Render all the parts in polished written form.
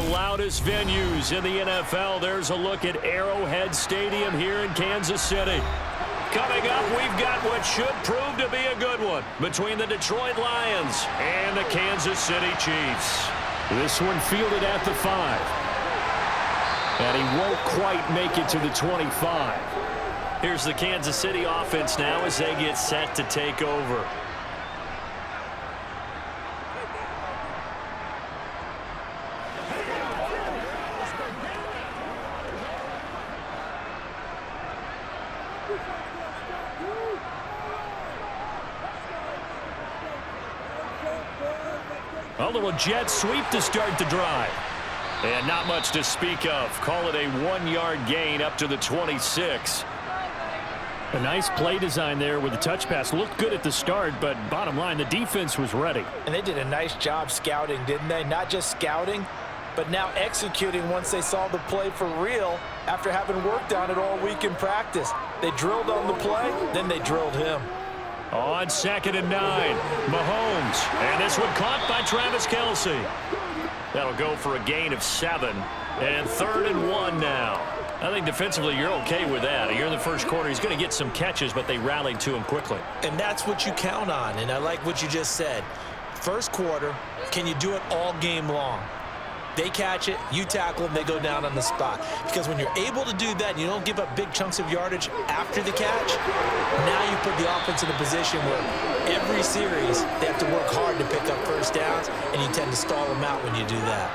loudest venues in the NFL. There's a look at Arrowhead Stadium here in Kansas City. Coming up, we've got what should prove to be a good one between the Detroit Lions and the Kansas City Chiefs. This one fielded at the 5. And he won't quite make it to the 25. Here's the Kansas City offense now as they get set to take over. A little jet sweep to start the drive. And not much to speak of. Call it a 1-yard gain up to the 26. A nice play design there with the touch pass. Looked good at the start, but bottom line, the defense was ready. And they did a nice job scouting, didn't they? Not just scouting, but now executing once they saw the play for real after having worked on it all week in practice. They drilled on the play, then they drilled him. On 2nd and 9, Mahomes. And this one caught by Travis Kelce. That'll go for a gain of 7. And 3rd and 1 now. I think defensively you're okay with that. You're in the first quarter. He's going to get some catches, but they rallied to him quickly. And that's what you count on. And I like what you just said. First quarter, can you do it all game long? They catch it, you tackle them, they go down on the spot. Because when you're able to do that, and you don't give up big chunks of yardage after the catch, now you put the offense in a position where every series they have to work hard to pick up first downs, and you tend to stall them out when you do that.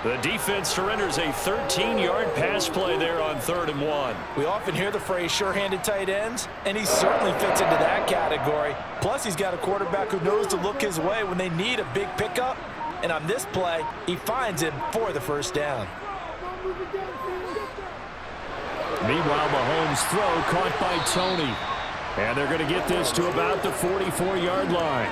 The defense surrenders a 13-yard pass play there on 3rd and 1. We often hear the phrase sure-handed tight ends, and he certainly fits into that category. Plus, he's got a quarterback who knows to look his way when they need a big pickup. And on this play, he finds him for the first down. Meanwhile, Mahomes' throw caught by Tony. And they're going to get this to about the 44-yard line.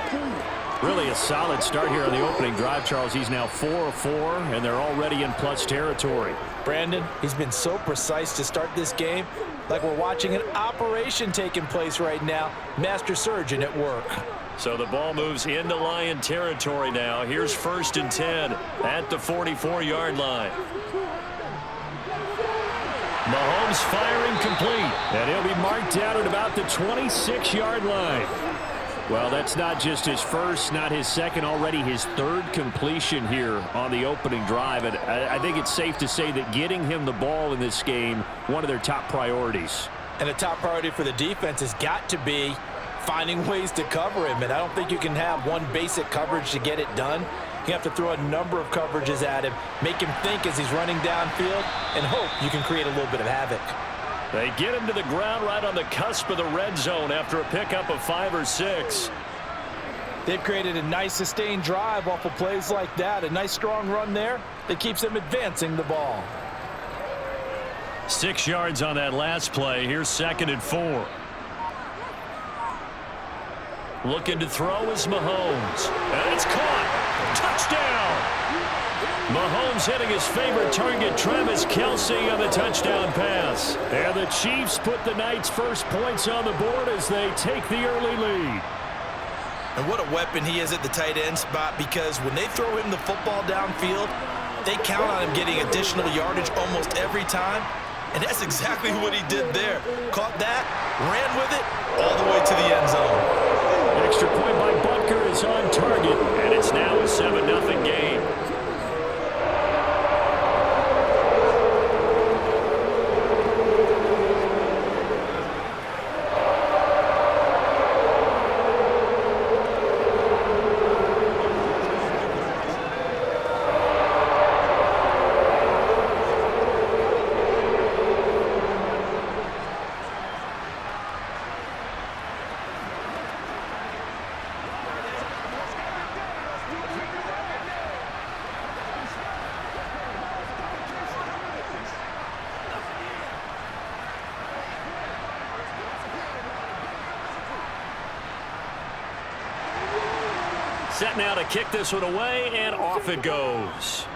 Really a solid start here on the opening drive, Charles. He's now 4 of 4, and they're already in plus territory. Brandon, he's been so precise to start this game, like we're watching an operation taking place right now. Master surgeon at work. So the ball moves into Lion territory now. Here's 1st and 10 at the 44-yard line. Mahomes firing complete, and he'll be marked out at about the 26-yard line. Well, that's not just his first, not his second, already his 3rd completion here on the opening drive. And I think it's safe to say that getting him the ball in this game, one of their top priorities. And a top priority for the defense has got to be finding ways to cover him. And I don't think you can have one basic coverage to get it done. You have to throw a number of coverages at him, make him think as he's running downfield, and hope you can create a little bit of havoc. They get him to the ground right on the cusp of the red zone after a pickup of 5 or 6. They've created a nice sustained drive off of plays like that. A nice strong run there that keeps them advancing the ball. 6 yards on that last play. Here's 2nd and 4. Looking to throw is Mahomes. And it's caught. Touchdown! Mahomes hitting his favorite target, Travis Kelce, on the touchdown pass. And the Chiefs put the night's first points on the board as they take the early lead. And what a weapon he is at the tight end spot, because when they throw him the football downfield, they count on him getting additional yardage almost every time. And that's exactly what he did there. Caught that, ran with it, all the way to the end zone. Extra point by Butker is on target, and it's now a 7-0 game. Set now to kick this one away, and off it goes.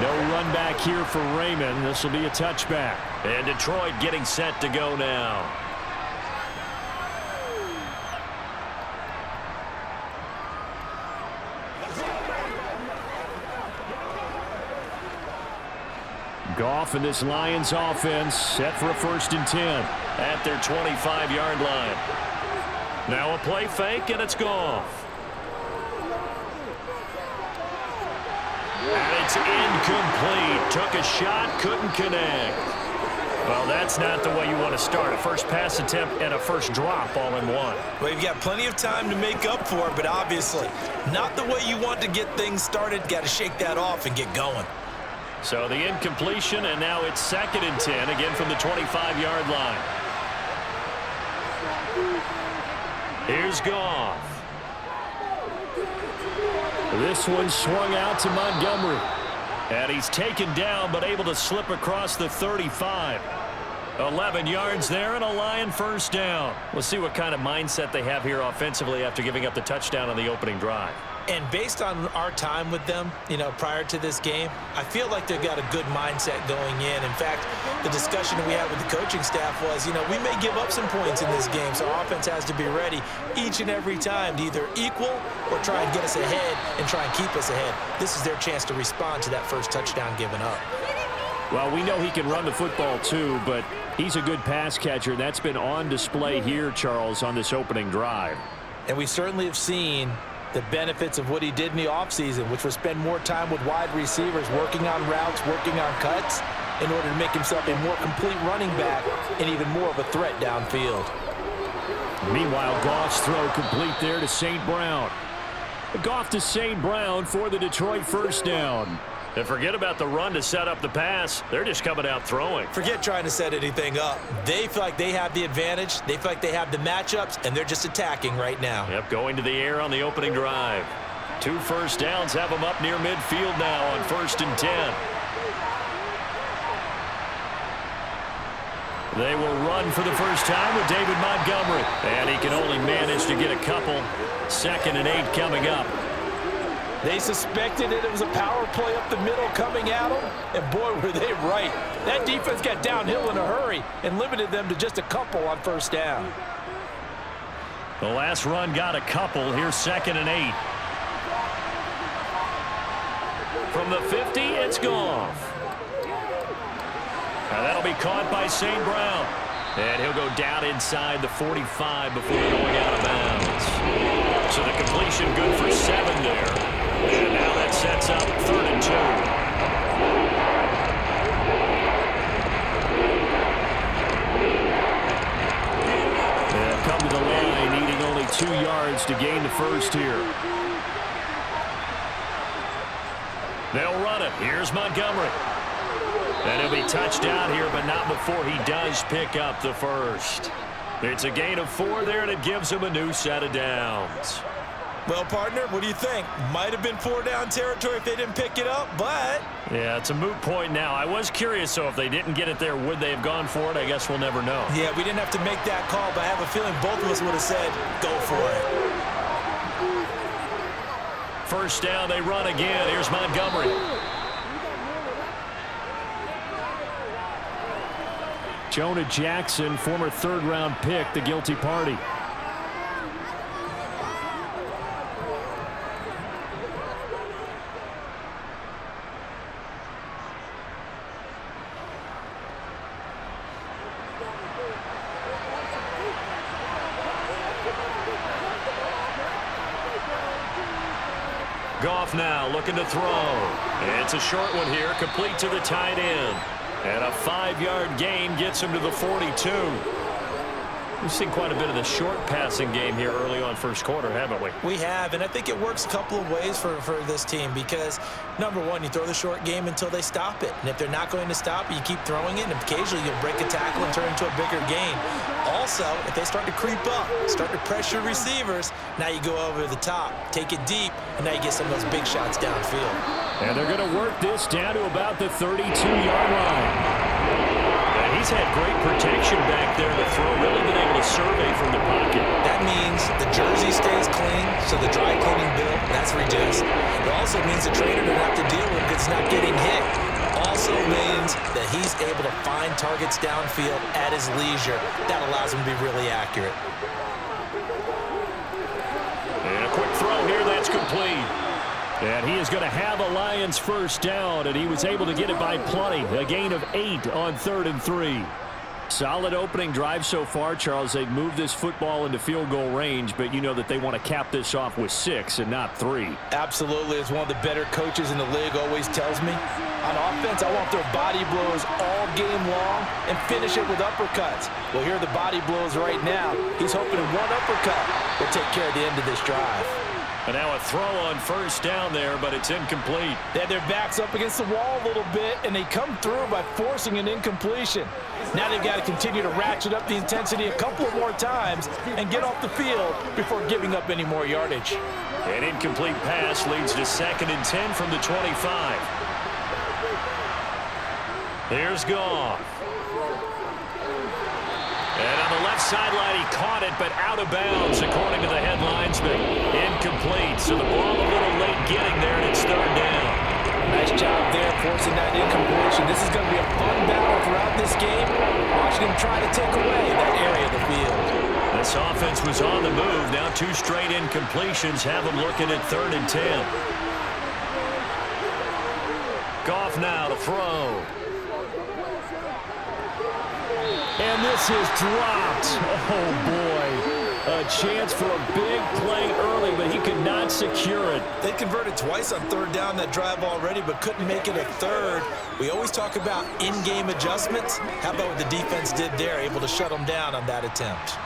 No run back here for Raymond. This will be a touchback. And Detroit getting set to go now. Goff and this Lions offense set for a 1st and 10 at their 25-yard line. Now a play fake, and it's Goff. And it's incomplete. Took a shot, couldn't connect. Well, that's not the way you want to start. A first pass attempt and a first drop all in one. Well, you've got plenty of time to make up for it, but obviously not the way you want to get things started. Got to shake that off and get going. So the incompletion, and now it's 2nd and 10, again from the 25-yard line. Here's Goff. This one swung out to Montgomery. And he's taken down, but able to slip across the 35. 11 yards there and a Lion 1st down. We'll see what kind of mindset they have here offensively after giving up the touchdown on the opening drive. And based on our time with them, prior to this game, I feel like they've got a good mindset going in. In fact, the discussion that we had with the coaching staff was, we may give up some points in this game, so our offense has to be ready each and every time to either equal or try and get us ahead and try and keep us ahead. This is their chance to respond to that first touchdown given up. Well, we know he can run the football too, but he's a good pass catcher. That's been on display here, Charles, on this opening drive. And we certainly have seen the benefits of what he did in the offseason, which was spend more time with wide receivers, working on routes, working on cuts, in order to make himself a more complete running back and even more of a threat downfield. Meanwhile, Goff's throw complete there to St. Brown. Goff to St. Brown for the Detroit 1st down. And forget about the run to set up the pass. They're just coming out throwing. Forget trying to set anything up. They feel like they have the advantage. They feel like they have the matchups, and they're just attacking right now. Yep, going to the air on the opening drive. 2 first downs have them up near midfield now on 1st and 10. They will run for the first time with David Montgomery. And he can only manage to get a couple. 2nd and 8 coming up. They suspected it was a power play up the middle coming at them, and boy, were they right. That defense got downhill in a hurry and limited them to just a couple on 1st down. The last run got a couple. Here's 2nd and 8. From the 50, it's Goff. Now that'll be caught by St. Brown. And he'll go down inside the 45 before going out of bounds. So the completion good for 7 there. And now that sets up 3rd and 2. They'll come to the line, needing only 2 yards to gain the first here. They'll run it. Here's Montgomery. And he'll be touched down here, but not before he does pick up the first. It's a gain of 4 there, and it gives him a new set of downs. Well, partner, what do you think? Might have been 4-down territory if they didn't pick it up, but... Yeah, it's a moot point now. I was curious, so if they didn't get it there, would they have gone for it? I guess we'll never know. Yeah, we didn't have to make that call, but I have a feeling both of us would have said, go for it. First down, they run again. Here's Montgomery. Jonah Jackson, former 3rd-round pick, the guilty party. Goff now looking to throw. It's a short one here, complete to the tight end. And a 5-yard gain gets him to the 42. We've seen quite a bit of the short passing game here early on 1st quarter, haven't we? We have, and I think it works a couple of ways for this team because, number one, you throw the short game until they stop it. And if they're not going to stop it, you keep throwing it, and occasionally you'll break a tackle and turn it into a bigger gain. Also, if they start to creep up, start to pressure receivers, now you go over the top, take it deep, and now you get some of those big shots downfield. And they're going to work this down to about the 32-yard line. He's had great protection back there to throw, really been able to survey from the pocket. That means the jersey stays clean, so the dry cleaning bill, that's reduced. It also means the trainer doesn't have to deal with it because it's not getting hit. Also means that he's able to find targets downfield at his leisure. That allows him to be really accurate. And a quick throw here, that's complete. And he is going to have a Lions first down, and he was able to get it by plenty. A gain of 8 on 3rd and 3. Solid opening drive so far, Charles. They've moved this football into field goal range, but you know that they want to cap this off with 6 and not 3. Absolutely. As one of the better coaches in the league always tells me, on offense, I want their body blows all game long and finish it with uppercuts. Well, here are the body blows right now. He's hoping one uppercut will take care of the end of this drive. And now a throw on first down there, but it's incomplete. They had their backs up against the wall a little bit, and they come through by forcing an incompletion. Now they've got to continue to ratchet up the intensity a couple of more times and get off the field before giving up any more yardage. An incomplete pass leads to 2nd and 10 from the 25. Here's Goff. And on the left sideline, he caught it, but out of bounds, according to the headlines, but incomplete. So the ball a little late getting there, and it's 3rd down. Nice job there, forcing that incompletion. This is going to be a fun battle throughout this game. Washington trying to take away that area of the field. This offense was on the move. Now 2 straight incompletions have them looking at 3rd and 10. Goff now to throw. And this is dropped. Oh, boy. A chance for a big play early, but he could not secure it. They converted twice on 3rd down that drive already, but couldn't make it a 3rd. We always talk about in-game adjustments. How about what the defense did there, able to shut them down on that attempt?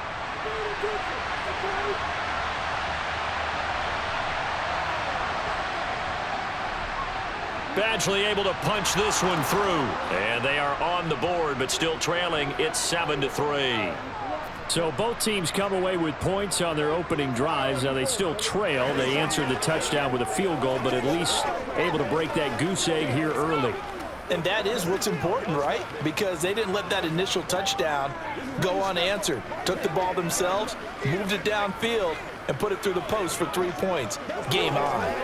Badgley able to punch this one through. And they are on the board, but still trailing. It's 7-3. So both teams come away with points on their opening drives. Now they still trail. They answered the touchdown with a field goal, but at least able to break that goose egg here early. And that is what's important, right? Because they didn't let that initial touchdown go unanswered. Took the ball themselves, moved it downfield, and put it through the post for 3 points. Game on.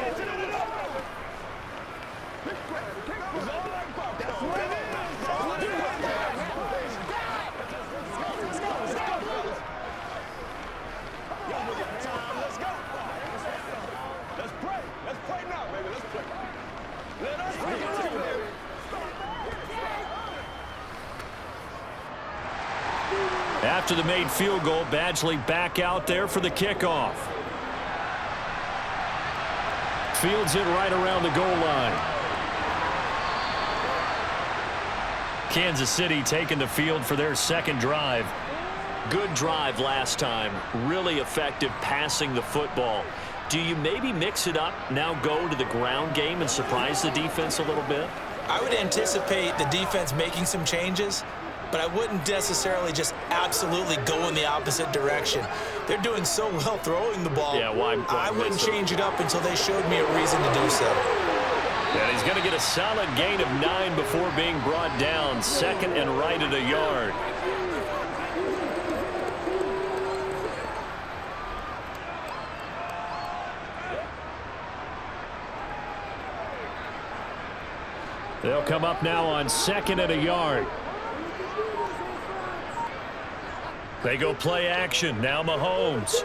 After the made field goal, Badgley back out there for the kickoff. Fields it right around the goal line. Kansas City taking the field for their 2nd drive. Good drive last time. Really effective passing the football. Do you maybe mix it up, now go to the ground game and surprise the defense a little bit? I would anticipate the defense making some changes, but I wouldn't necessarily just absolutely go in the opposite direction. They're doing so well throwing the ball. Yeah, why I wouldn't change it up until they showed me a reason to do so. And he's going to get a solid gain of 9 before being brought down. 2nd and right at a yard. They'll come up now on 2nd and a yard. They go play action. Now Mahomes.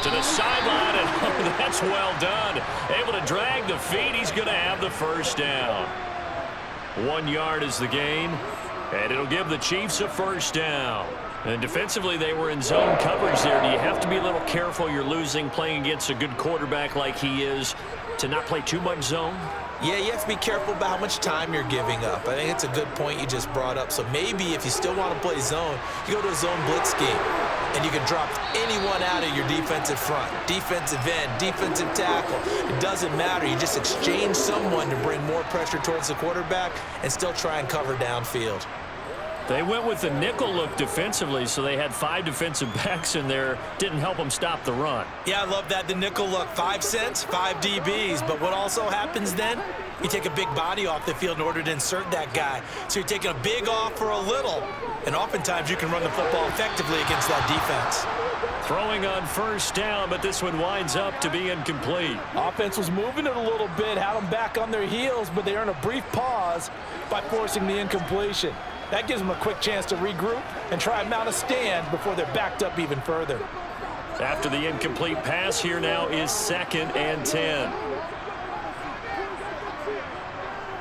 To the sideline, and oh, that's well done. Able to drag the feet. He's going to have the first down. 1 yard is the gain, and it'll give the Chiefs a first down. And defensively, they were in zone coverage there. Do you have to be a little careful? You're losing, playing against a good quarterback like he is, to not play too much zone? Yeah, you have to be careful about how much time you're giving up. I think it's a good point you just brought up. So maybe if you still want to play zone, you go to a zone blitz scheme, and you can drop anyone out of your defensive front, defensive end, defensive tackle. It doesn't matter. You just exchange someone to bring more pressure towards the quarterback and still try and cover downfield. They went with the nickel look defensively, so they had 5 defensive backs in there. Didn't help them stop the run. Yeah, I love that, the nickel look. 5 cents, 5 DBs. But what also happens then? You take a big body off the field in order to insert that guy. So you're taking a big off for a little. And oftentimes you can run the football effectively against that defense. Throwing on first down, but this one winds up to be incomplete. Offense was moving it a little bit, had them back on their heels, but they earn a brief pause by forcing the incompletion. That gives them a quick chance to regroup and try and mount a stand before they're backed up even further. After the incomplete pass, here now is 2nd and 10.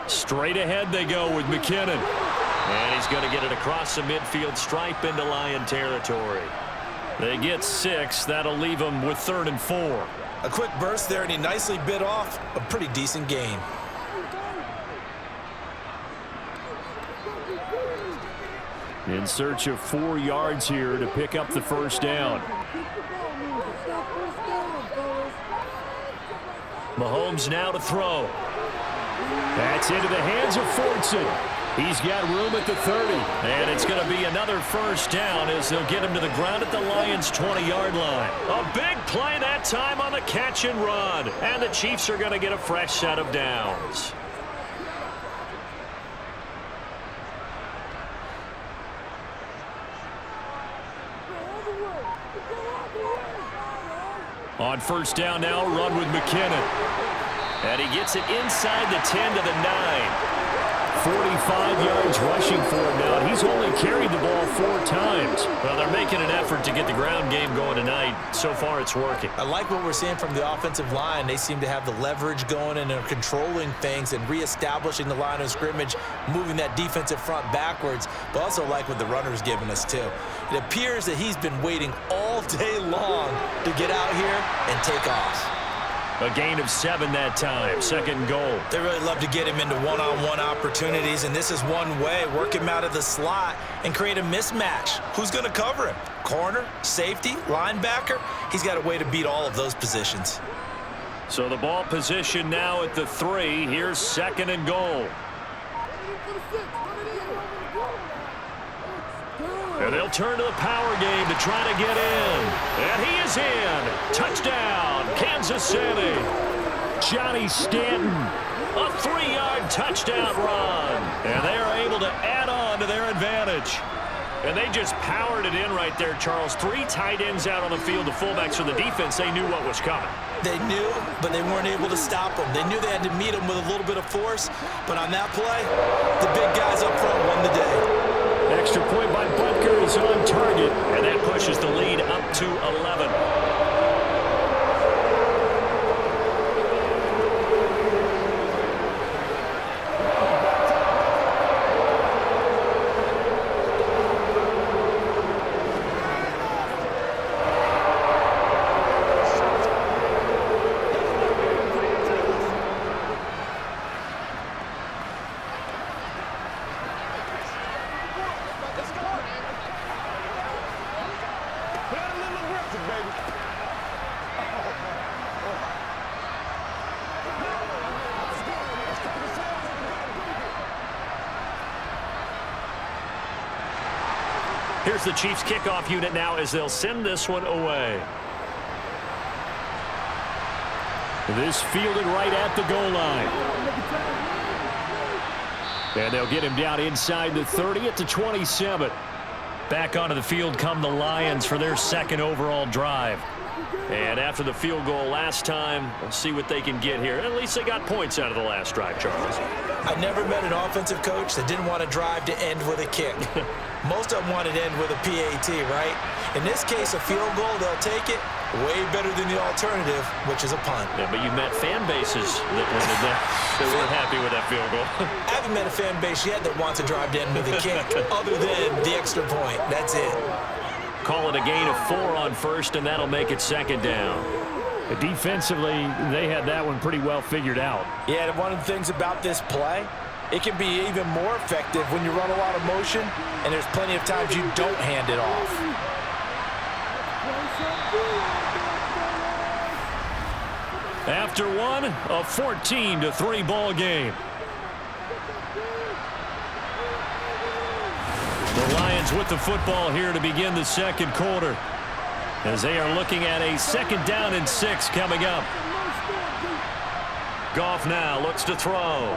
Straight ahead they go with McKinnon. And he's going to get it across the midfield stripe into Lion territory. They get 6. That'll leave them with 3rd and 4. A quick burst there, and he nicely bit off a pretty decent gain. In search of 4 yards here to pick up the first down. Mahomes now to throw. That's into the hands of Fortson. He's got room at the 30. And it's going to be another first down as they'll get him to the ground at the Lions' 20-yard line. A big play that time on the catch and run. And the Chiefs are going to get a fresh set of downs. On first down now, run with McKinnon. And he gets it inside the 10 to the 9. 45 yards rushing for him now. He's only carried the ball 4 times. Well, they're making an effort to get the ground game going tonight. So far, it's working. I like what we're seeing from the offensive line. They seem to have the leverage going, and they're controlling things and reestablishing the line of scrimmage, moving that defensive front backwards, but also like what the runner's giving us, too. It appears that he's been waiting all day long to get out here and take off. A gain of 7 that time. 2nd and goal. They really love to get him into one-on-one opportunities, and this is one way. Work him out of the slot and create a mismatch. Who's going to cover him? Corner, safety, linebacker? He's got a way to beat all of those positions. So the ball position now at the 3. Here's 2nd and goal. And they'll turn to the power game to try to get in. And he is in. Touchdown, Kansas City. Johnny Stanton, a 3-yard touchdown run. And they are able to add on to their advantage. And they just powered it in right there, Charles. 3 tight ends out on the field, the fullbacks for the defense. They knew what was coming. They knew, but they weren't able to stop them. They knew they had to meet them with a little bit of force. But on that play, the big guys up front won the day. Extra point by Butker is on target, and that pushes the lead up to 11. Here's the Chiefs kickoff unit now as they'll send this one away. This fielded right at the goal line. And they'll get him down inside the 30 at the 27. Back onto the field come the Lions for their 2nd overall drive. And after the field goal last time, we'll see what they can get here. At least they got points out of the last drive, Charles. I never met an offensive coach that didn't want to drive to end with a kick. Most of them wanted to end with a PAT, right? In this case, a field goal, they'll take it. Way better than the alternative, which is a punt. Yeah, but you met fan bases that weren't happy with that field goal. I haven't met a fan base yet that wants to drive to end with a kick, other than the extra point. That's it. Call it a gain of 4 on first, and that'll make it 2nd down. Defensively, they had that one pretty well figured out. Yeah, and one of the things about this play, it can be even more effective when you run a lot of motion, and there's plenty of times you don't hand it off. After one, a 14-3 ball game. The Lions with the football here to begin the 2nd quarter, as they are looking at a 2nd down and 6 coming up. Goff now looks to throw.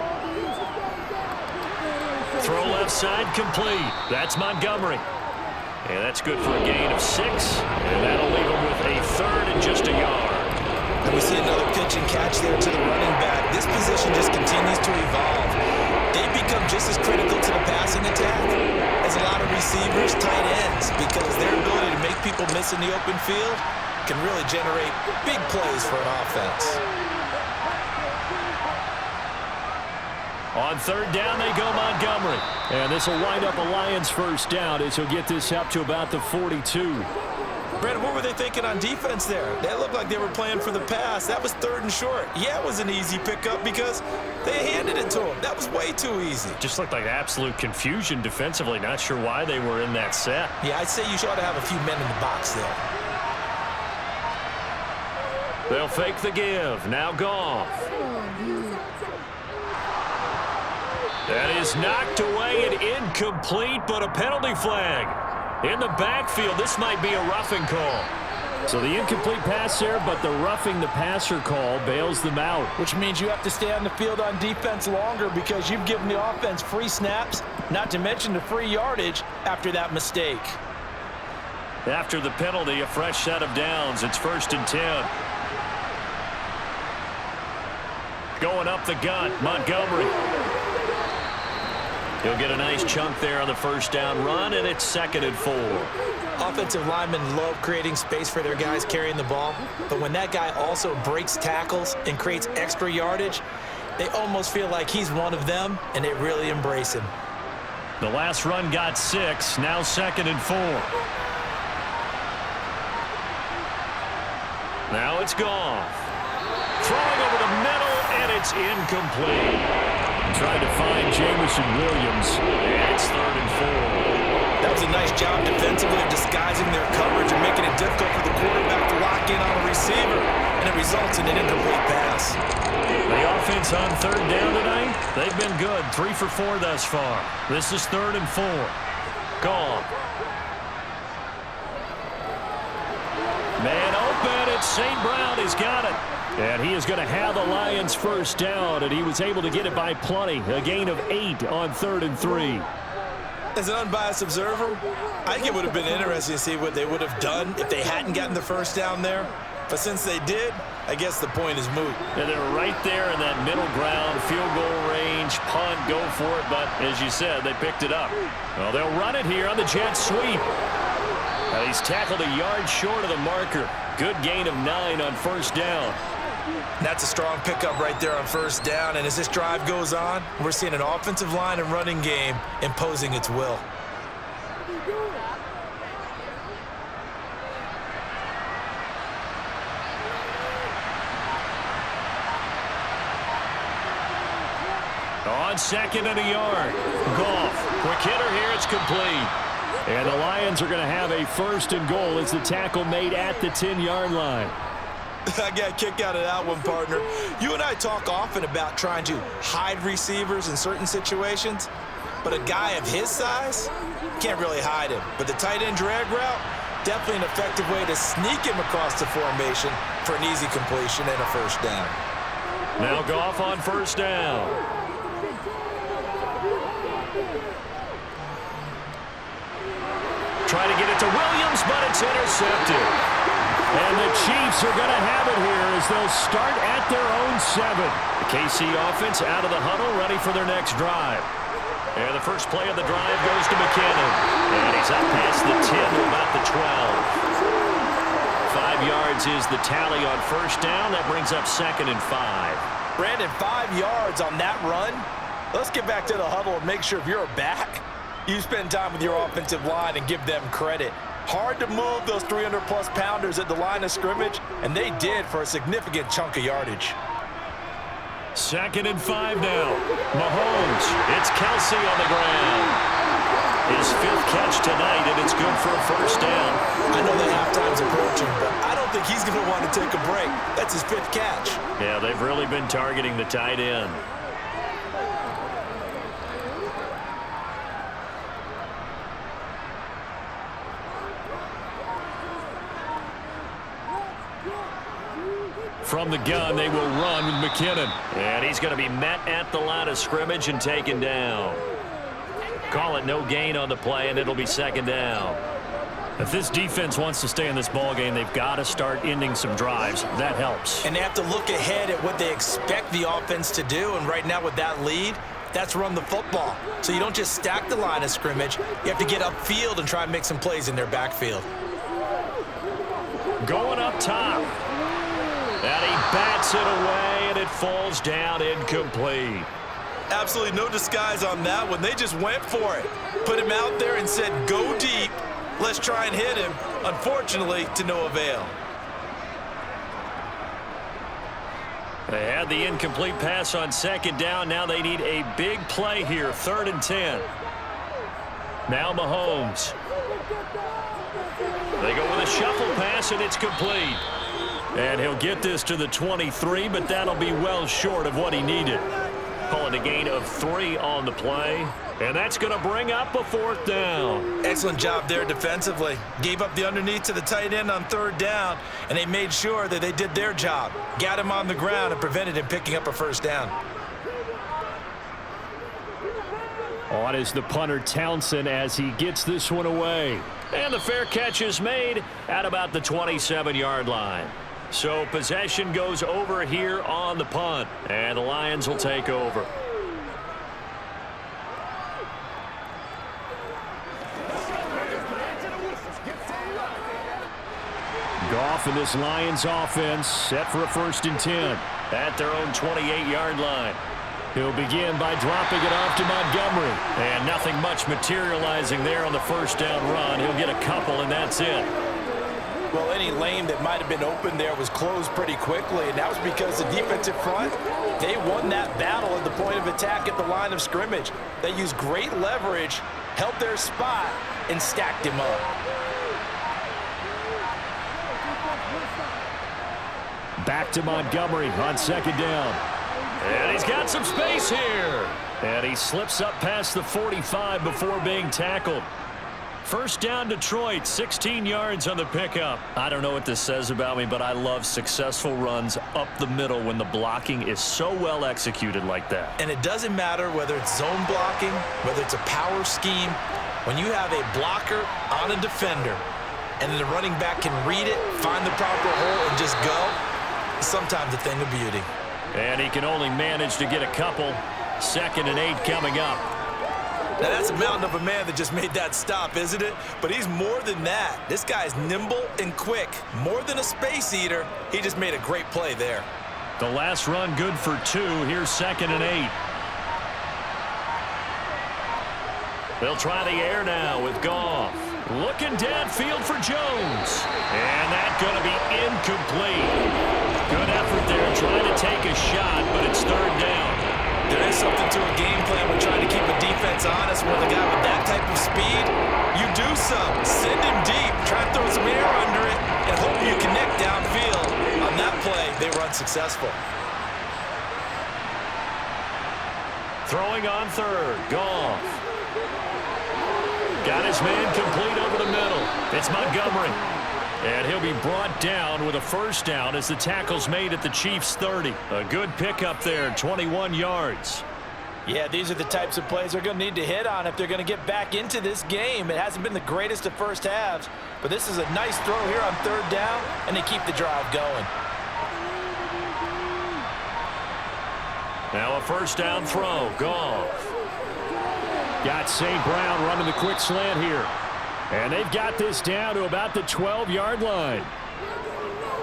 Throw left side complete. That's Montgomery. And that's good for a gain of 6. And that'll leave him with a 3rd and just a yard. And we see another pitch and catch there to the running back. This position just continues to evolve. They become just as critical to the passing attack as a lot of receivers, tight ends, because their ability to make people miss in the open field can really generate big plays for an offense. On third down, they go Montgomery. And this will wind up a Lions first down as he'll get this up to about the 42. Brandon, what were they thinking on defense there? They looked like they were playing for the pass. That was third and short. Yeah, it was an easy pickup because they handed it to him. That was way too easy. Just looked like absolute confusion defensively. Not sure why they were in that set. Yeah, I'd say you ought to have a few men in the box there. They'll fake the give. Now Goff. That is knocked away and incomplete, but a penalty flag. In the backfield, this might be a roughing call. So the incomplete pass there, but the roughing the passer call bails them out. Which means you have to stay on the field on defense longer because you've given the offense free snaps, not to mention the free yardage after that mistake. After the penalty, a fresh set of downs. It's 1st and 10. Going up the gut, Montgomery. He'll get a nice chunk there on the first down run, and it's 2nd and 4. Offensive linemen love creating space for their guys carrying the ball, but when that guy also breaks tackles and creates extra yardage, they almost feel like he's one of them, and they really embrace him. The last run got 6, now 2nd and 4. Now it's Goff. Throwing over the middle, and it's incomplete. Tried to find Jameson Williams, and it's 3rd and 4. That was a nice job defensively of disguising their coverage and making it difficult for the quarterback to lock in on a receiver, and it results in an incomplete pass. The offense on 3rd down tonight, they've been good. 3 for 4 thus far. This is 3rd and 4. Goff. Man open, it's St. Brown. He's got it. And he is going to have the Lions first down, and he was able to get it by plenty. A gain of 8 on 3rd and 3. As an unbiased observer, I think it would have been interesting to see what they would have done if they hadn't gotten the first down there. But since they did, I guess the point is moot. Yeah, they're right there in that middle ground, field goal range, punt, go for it. But as you said, they picked it up. Well, they'll run it here on the jet sweep. He's tackled a yard short of the marker. Good gain of 9 on first down. That's a strong pickup right there on first down. And as this drive goes on, we're seeing an offensive line and running game imposing its will. On 2nd and a yard. Goff. Quick hitter here. It's complete. And the Lions are going to have a 1st and goal as the tackle made at the 10-yard line. I got a kick out of that one, partner. You and I talk often about trying to hide receivers in certain situations, but a guy of his size can't really hide him. But the tight end drag route, definitely an effective way to sneak him across the formation for an easy completion and a first down. Now Goff on first down. Trying to get it to Williams, but it's intercepted. And the Chiefs are going to have it here as they'll start at their own 7. The KC offense out of the huddle, ready for their next drive. And the first play of the drive goes to McKinnon. And he's up past the 10 to about the 12. 5 yards is the tally on first down. That brings up 2nd and 5. Brandon, 5 yards on that run. Let's get back to the huddle and make sure if you're a back, you spend time with your offensive line and give them credit. Hard to move those 300-plus pounders at the line of scrimmage, and they did for a significant chunk of yardage. 2nd and 5 now. Mahomes. It's Kelsey on the ground. His 5th catch tonight, and it's good for a first down. I know that halftime's approaching, but I don't think he's going to want to take a break. That's his 5th catch. Yeah, they've really been targeting the tight end. From the gun, they will run with McKinnon. And he's going to be met at the line of scrimmage and taken down. Call it no gain on the play, and it'll be 2nd down. If this defense wants to stay in this ballgame, they've got to start ending some drives. That helps. And they have to look ahead at what they expect the offense to do. And right now with that lead, that's run the football. So you don't just stack the line of scrimmage. You have to get upfield and try and make some plays in their backfield. Going up top. And he bats it away, and it falls down incomplete. Absolutely no disguise on that one. They just went for it. Put him out there and said, go deep. Let's try and hit him. Unfortunately, to no avail. They had the incomplete pass on second down. Now they need a big play here, 3rd and 10. Now Mahomes. They go with a shuffle pass, and it's complete. And he'll get this to the 23, but that'll be well short of what he needed. Calling a gain of 3 on the play. And that's going to bring up a 4th down. Excellent job there defensively. Gave up the underneath to the tight end on 3rd down, and they made sure that they did their job. Got him on the ground and prevented him picking up a 1st down. On is the punter Townsend as he gets this one away. And the fair catch is made at about the 27-yard line. So possession goes over here on the punt, and the Lions will take over. Goff in this Lions offense set for a 1st and 10 at their own 28-yard line. He'll begin by dropping it off to Montgomery. And nothing much materializing there on the 1st down run. He'll get a couple, and that's it. Well, any lane that might have been open there was closed pretty quickly, and that was because the defensive front, they won that battle at the point of attack at the line of scrimmage. They used great leverage, held their spot, and stacked him up. Back to Montgomery on 2nd down. And he's got some space here. And he slips up past the 45 before being tackled. 1st down Detroit, 16 yards on the pickup. I don't know what this says about me, but I love successful runs up the middle when the blocking is so well executed like that. And it doesn't matter whether it's zone blocking, whether it's a power scheme. When you have a blocker on a defender and then the running back can read it, find the proper hole, and just go, sometimes a thing of beauty. And he can only manage to get a couple. 2nd and 8 coming up. Now, that's a mountain of a man that just made that stop, isn't it? But he's more than that. This guy's nimble and quick. More than a space eater, he just made a great play there. The last run good for 2. Here's 2nd and 8. They'll try the air now with Goff. Looking downfield for Jones. And that's going to be incomplete. Good effort there trying to take a shot, but it's 3rd down. There is something to a game plan when trying to keep a defense honest with a guy with that type of speed. You do some. Send him deep. Try to throw some air under it and hope you connect downfield. On that play, they were unsuccessful. Throwing on 3rd. Goff. Got his man complete over the middle. It's Montgomery. And he'll be brought down with a 1st down as the tackle's made at the Chiefs' 30. A good pickup there, 21 yards. Yeah, these are the types of plays they're going to need to hit on if they're going to get back into this game. It hasn't been the greatest of first halves, but this is a nice throw here on 3rd down, and they keep the drive going. Now a 1st down throw. Goff. Got St. Brown running the quick slant here. And they've got this down to about the 12-yard line.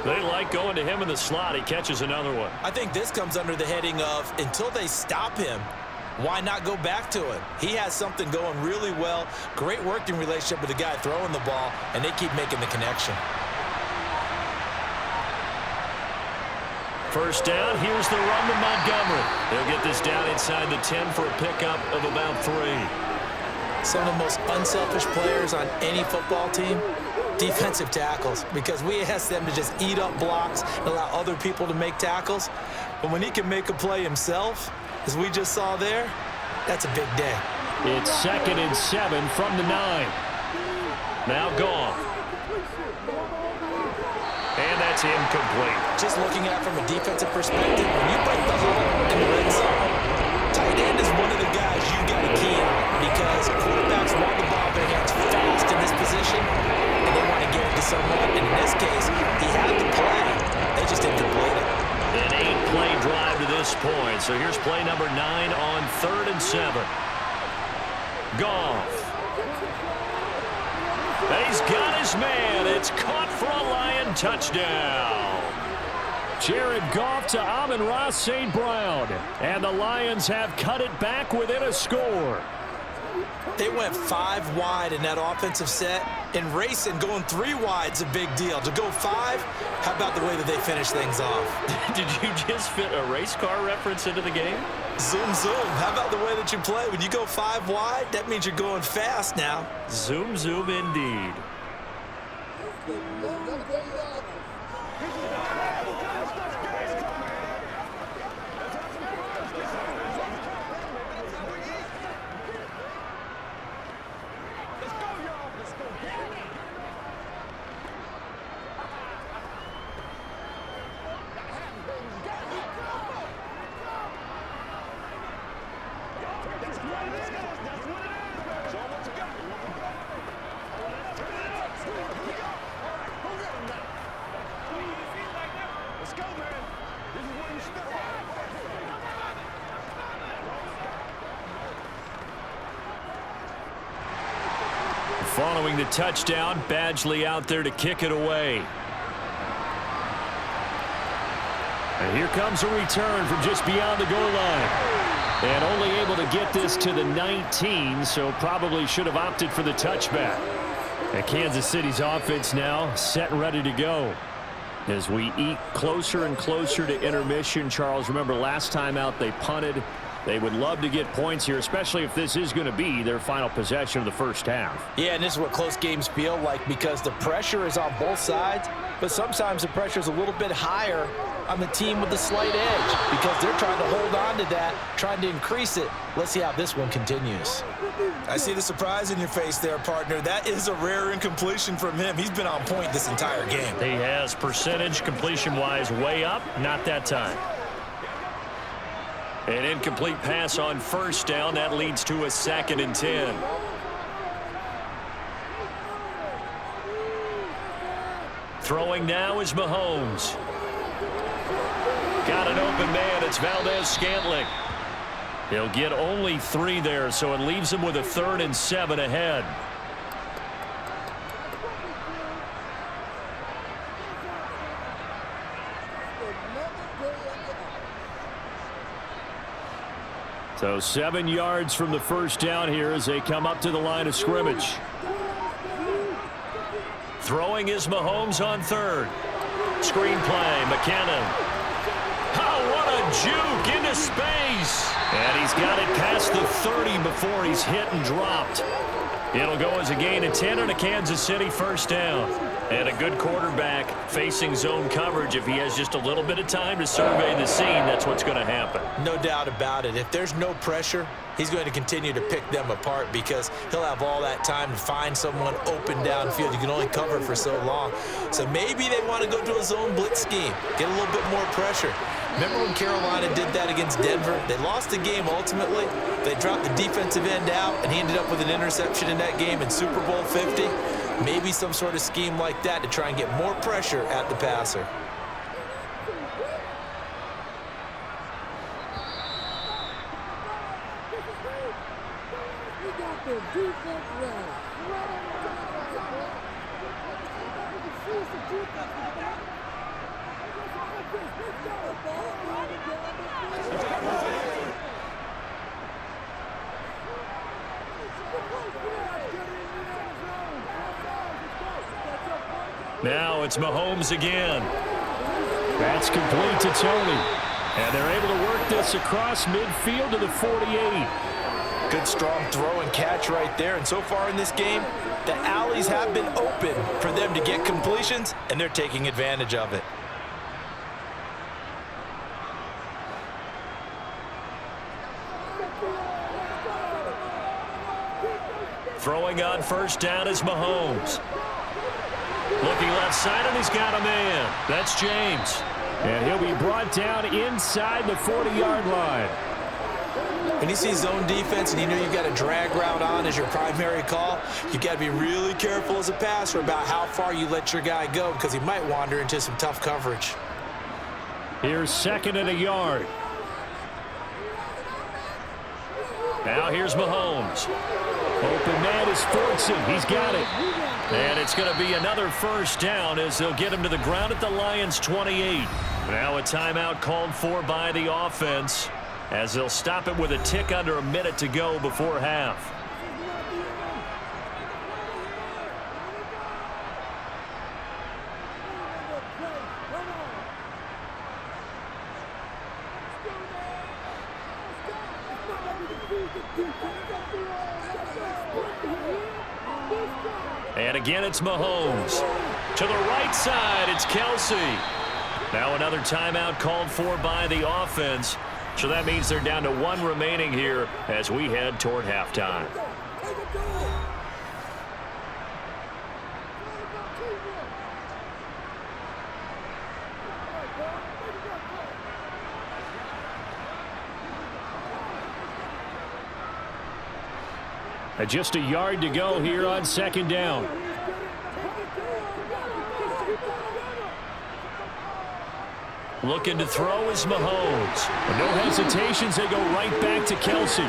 They like going to him in the slot. He catches another one. I think this comes under the heading of until they stop him, why not go back to him? He has something going really well. Great working relationship with the guy throwing the ball, and they keep making the connection. 1st down. Here's the run to Montgomery. They'll get this down inside the 10 for a pickup of about 3. Some of the most unselfish players on any football team, defensive tackles, because we ask them to just eat up blocks and allow other people to make tackles. But when he can make a play himself, as we just saw there, that's a big day. It's 2nd and 7 from the 9. Now Goff. And that's incomplete. Just looking at it from a defensive perspective, when you break the huddle in the red zone, tight end is one of the guys you got to key on because quarterbacks want the ball in their hands fast in this position, and they want to get it to someone. And in this case, he had the play. They just didn't complete it. An 8-play drive to this point. So here's play number 9 on 3rd and 7. Goff. And he's got his man. It's caught for a Lion touchdown. Jared Goff to Amon-Ra St. Brown. And the Lions have cut it back within a score. They went 5 wide in that offensive set. And racing, going 3 wide is a big deal. To go 5, how about the way that they finish things off? Did you just fit a race car reference into the game? Zoom, zoom. How about the way that you play? When you go 5 wide, that means you're going fast now. Zoom, zoom indeed. Following the touchdown, Badgley out there to kick it away. And here comes a return from just beyond the goal line. And only able to get this to the 19, so probably should have opted for the touchback. And Kansas City's offense now set and ready to go. As we eke closer and closer to intermission, Charles, remember last time out they punted. They would love to get points here, especially if this is going to be their final possession of the first half. Yeah, and this is what close games feel like because the pressure is on both sides, but sometimes the pressure is a little bit higher on the team with the slight edge because they're trying to hold on to that, trying to increase it. Let's see how this one continues. I see the surprise in your face there, partner. That is a rare incompletion from him. He's been on point this entire game. He has percentage completion-wise way up, not that time. An incomplete pass on first down. That leads to a 2nd and 10. Throwing now is Mahomes. Got an open man. It's Valdez-Scantling. He'll get only 3 there, so it leaves him with a 3rd and 7 ahead. So 7 yards from the first down here as they come up to the line of scrimmage. Throwing is Mahomes on 3rd. Screen play, McKinnon. Oh, what a juke into space. And he's got it past the 30 before he's hit and dropped. It'll go as a gain of 10 and a Kansas City first down. And a good quarterback facing zone coverage. If he has just a little bit of time to survey the scene, that's what's going to happen. No doubt about it. If there's no pressure, he's going to continue to pick them apart because he'll have all that time to find someone open downfield. You can only cover for so long. So maybe they want to go to a zone blitz scheme, get a little bit more pressure. Remember when Carolina did that against Denver? They lost the game ultimately. They dropped the defensive end out, and he ended up with an interception in that game in Super Bowl 50. Maybe some sort of scheme like that to try and get more pressure at the passer. Now it's Mahomes again. That's complete to Tony. And they're able to work this across midfield to the 48. Good strong throw and catch right there. And so far in this game, the alleys have been open for them to get completions, and they're taking advantage of it. Throwing on first down is Mahomes. Looking left side, and he's got a man. That's James. And he'll be brought down inside the 40-yard line. When you see zone defense and you know you've got a drag route on as your primary call, you've got to be really careful as a passer about how far you let your guy go because he might wander into some tough coverage. Here's 2nd and a yard. Now here's Mahomes. Open man is Fortson. He's got it. And it's going to be another first down as they'll get him to the ground at the Lions' 28. Now a timeout called for by the offense as they'll stop it with a tick under a minute to go before half. And again, it's Mahomes. To the right side, it's Kelsey. Now another timeout called for by the offense. So that means they're down to one remaining here as we head toward halftime. Just a yard to go here on second down. Looking to throw is Mahomes. No hesitations, they go right back to Kelsey.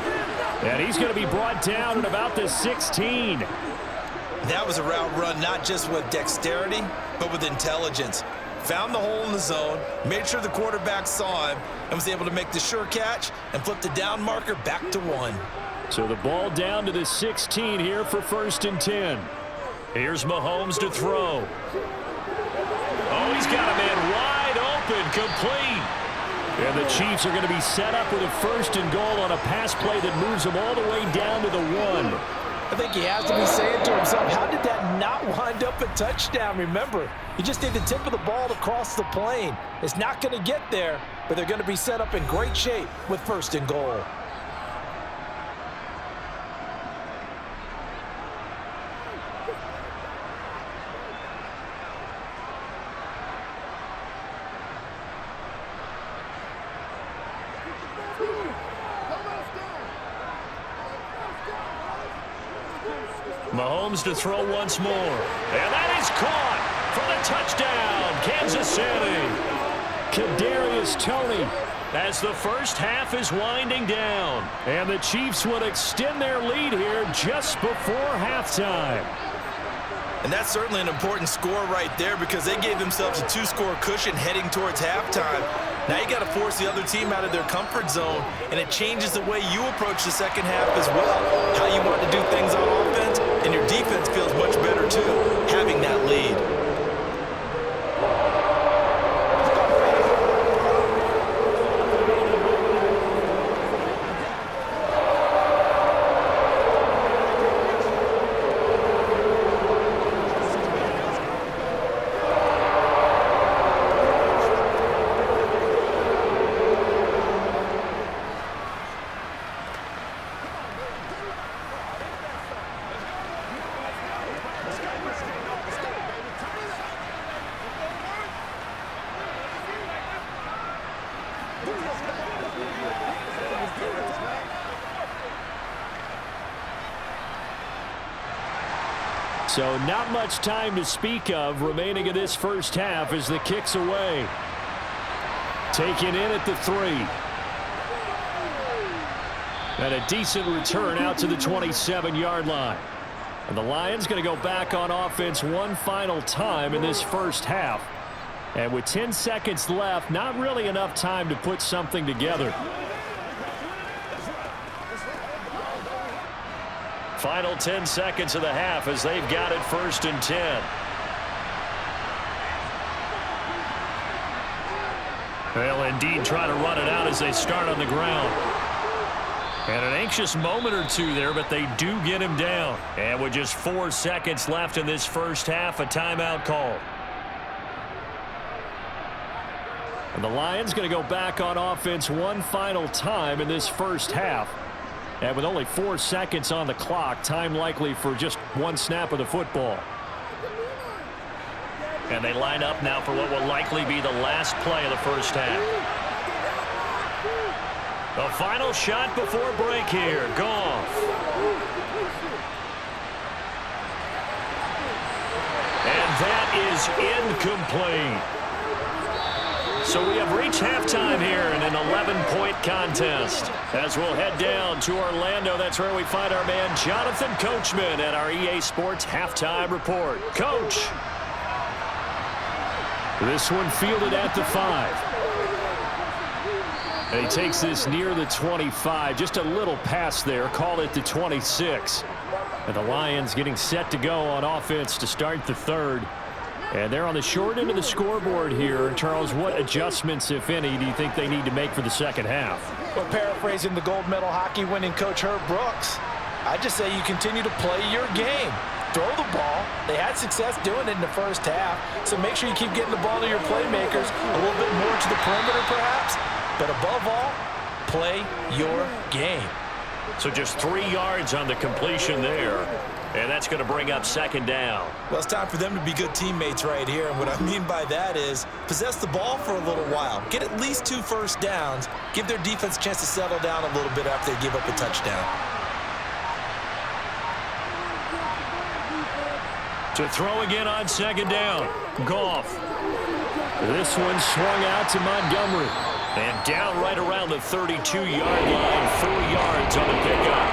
And he's going to be brought down at about the 16. That was a route run not just with dexterity, but with intelligence. Found the hole in the zone, made sure the quarterback saw him, and was able to make the sure catch and flip the down marker back to 1. So the ball down to the 16 here for 1st and 10. Here's Mahomes to throw. Oh, he's got a man wide open, complete. And the Chiefs are going to be set up with a 1st and goal on a pass play that moves them all the way down to the 1. I think he has to be saying to himself, how did that not wind up a touchdown? Remember, you just need the tip of the ball to cross the plane. It's not going to get there, but they're going to be set up in great shape with 1st and goal. Mahomes to throw once more. And that is caught for the touchdown, Kansas City. Kadarius Toney as the first half is winding down. And the Chiefs will extend their lead here just before halftime. And that's certainly an important score right there because they gave themselves a 2-score cushion heading towards halftime. Now you got to force the other team out of their comfort zone, and it changes the way you approach the second half as well. How you want to do things on offense, and your defense feels much better too, having that lead. So not much time to speak of remaining in this first half as the kick's away. Taken in at the 3. And a decent return out to the 27-yard line. And the Lions going to go back on offense one final time in this first half. And with 10 seconds left, not really enough time to put something together. Final 10 seconds of the half as they've got it 1st and 10. They'll indeed try to run it out as they start on the ground. And an anxious moment or two there, but they do get him down. And with just 4 seconds left in this first half, a timeout call. And the Lions going to go back on offense one final time in this first half. And with only 4 seconds on the clock, time likely for just one snap of the football. And they line up now for what will likely be the last play of the first half. The final shot before break here. Goff. And that is incomplete. So we have reached halftime here in an 7-point contest. As we'll head down to Orlando, that's where we find our man Jonathan Coachman at our EA Sports Halftime Report. Coach. This one fielded at the 5. And he takes this near the 25. Just a little pass there. Call it the 26. And the Lions getting set to go on offense to start the third. And they're on the short end of the scoreboard here. Charles, what adjustments, if any, do you think they need to make for the second half? Well, paraphrasing the gold medal hockey winning coach Herb Brooks, I just say you continue to play your game. Throw the ball. They had success doing it in the first half. So make sure you keep getting the ball to your playmakers a little bit more to the perimeter perhaps. But above all, play your game. So just 3 yards on the completion there. And that's going to bring up second down. Well, it's time for them to be good teammates right here. And what I mean by that is possess the ball for a little while. Get at least 2 first downs. Give their defense a chance to settle down a little bit after they give up a touchdown. To throw again on second down. Goff. This one swung out to Montgomery. And down right around the 32-yard line. 4 yards on the pickup.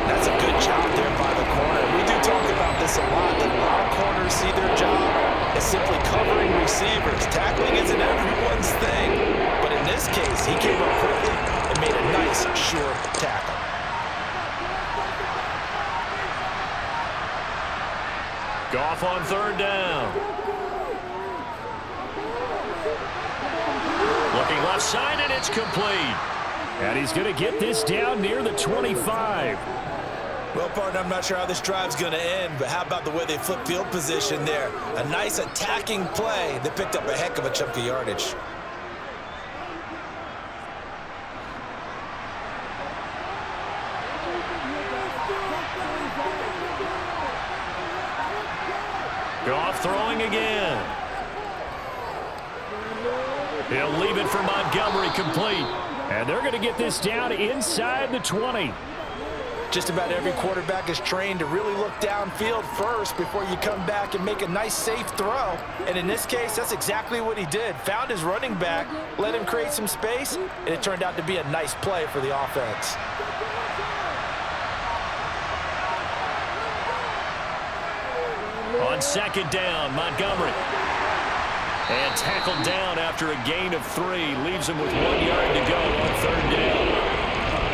That's a good job there by the corner. We do talk about this a lot, that a lot of corners see their job as simply covering receivers. Tackling isn't everyone's thing, but in this case, he came up quickly and made a nice, short tackle. Goff on third down. Looking left side, and it's complete. And he's going to get this down near the 25. Well, partner, I'm not sure how this drive's going to end, but how about the way they flip field position there? A nice attacking play. They picked up a heck of a chunk of yardage. Goff throwing again. He'll leave it for Montgomery, complete. And they're going to get this down inside the 20. Just about every quarterback is trained to really look downfield first before you come back and make a nice, safe throw. And in this case, that's exactly what he did. Found his running back, let him create some space, and it turned out to be a nice play for the offense. On second down, Montgomery. And tackled down after a gain of 3. Leaves him with 1 yard to go on third down.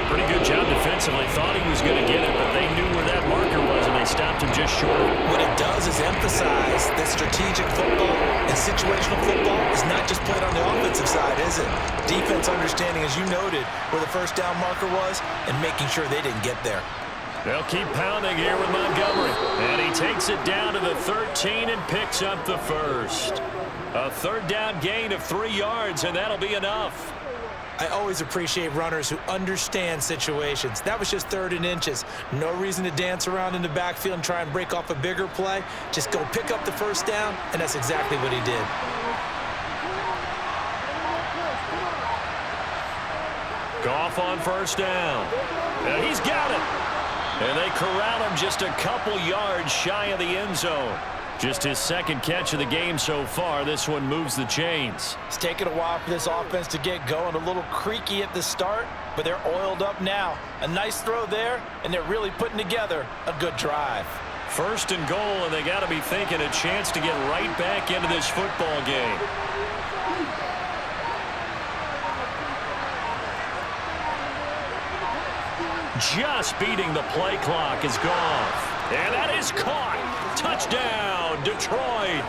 Pretty good job defensively. Thought he was going to get it, but they knew where that marker was, and they stopped him just short. What it does is emphasize that strategic football and situational football is not just played on the offensive side, is it? Defense understanding, as you noted, where the first down marker was and making sure they didn't get there. They'll keep pounding here with Montgomery. And he takes it down to the 13 and picks up the first. A third down gain of 3 yards, and that'll be enough. I always appreciate runners who understand situations. That was just 3rd and inches. No reason to dance around in the backfield and try and break off a bigger play. Just go pick up the first down, and that's exactly what he did. Goff on first down. And he's got it. And they corral him just a couple yards shy of the end zone. Just his second catch of the game so far. This one moves the chains. It's taken a while for this offense to get going. A little creaky at the start, but they're oiled up now. A nice throw there, and they're really putting together a good drive. First and goal, and they got to be thinking a chance to get right back into this football game. Just beating the play clock is Goff. And that is caught. Touchdown, Detroit.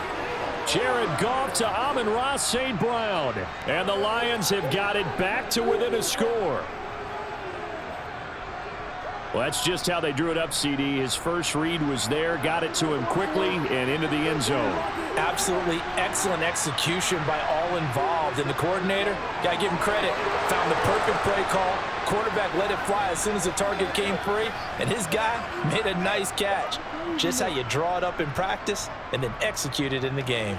Jared Goff to Amon-Ra St. Brown. And the Lions have got it back to within a score. Well, that's just how they drew it up, CD. His first read was there, got it to him quickly, and into the end zone. Absolutely excellent execution by all involved. And the coordinator, got to give him credit, found the perfect play call. Quarterback let it fly as soon as the target came free, and his guy made a nice catch. Just how you draw it up in practice and then execute it in the game.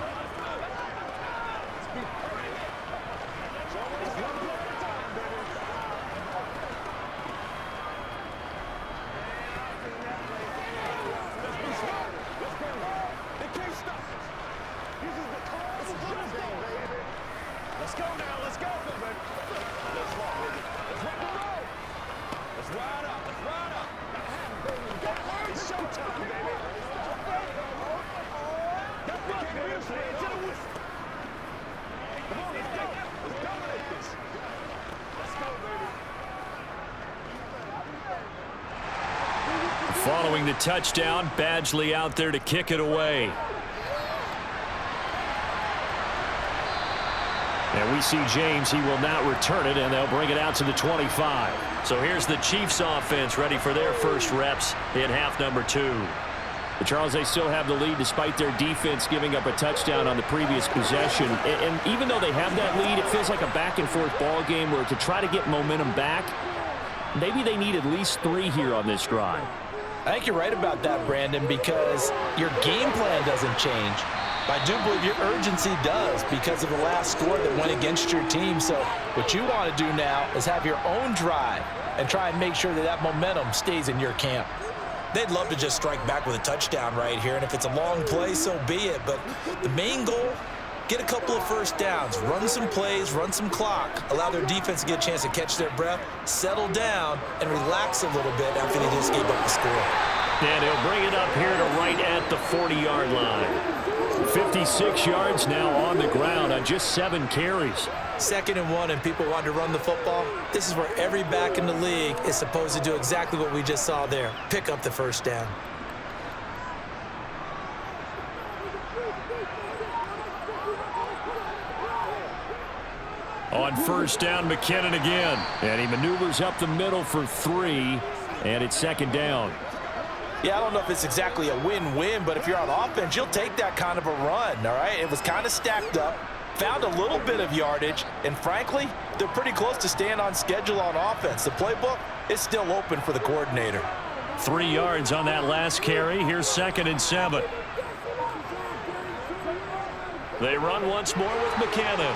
following the touchdown. Badgley out there to kick it away. And we see James. He will not return it, and they'll bring it out to the 25. So here's the Chiefs offense ready for their first reps in half number 2. But Charles, they still have the lead despite their defense giving up a touchdown on the previous possession. And even though they have that lead, it feels like a back-and-forth ball game where to try to get momentum back, maybe they need at least 3 here on this drive. I think you're right about that, Brandon, because your game plan doesn't change. But I do believe your urgency does because of the last score that went against your team. So what you want to do now is have your own drive and try and make sure that that momentum stays in your camp. They'd love to just strike back with a touchdown right here, and if it's a long play, so be it. But the main goal, get a couple of first downs, run some plays, run some clock, allow their defense to get a chance to catch their breath, settle down, and relax a little bit after they just gave up the score. And he'll bring it up here to right at the 40-yard line. 56 yards now on the ground on just 7 carries. 2nd and 1, and people want to run the football. This is where every back in the league is supposed to do exactly what we just saw there. Pick up the first down. On first down, McKinnon again. And he maneuvers up the middle for 3, and it's 2nd down. Yeah, I don't know if it's exactly a win-win, but if you're on offense, you'll take that kind of a run, all right? It was kind of stacked up. Found a little bit of yardage, and frankly, they're pretty close to staying on schedule on offense. The playbook is still open for the coordinator. 3 yards on that last carry. Here's 2nd and 7. They run once more with McKinnon.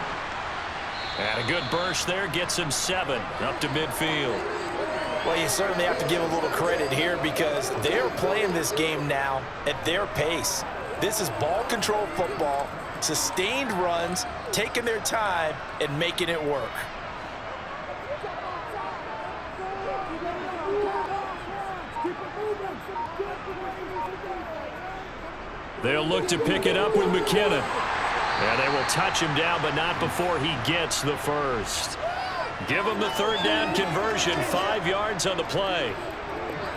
And a good burst there gets him 7 up to midfield. Well, you certainly have to give a little credit here because they're playing this game now at their pace. This is ball control football. Sustained runs, taking their time, and making it work. They'll look to pick it up with McKinnon. And they will touch him down, but not before he gets the first. Give him the 3rd down conversion, 5 yards on the play.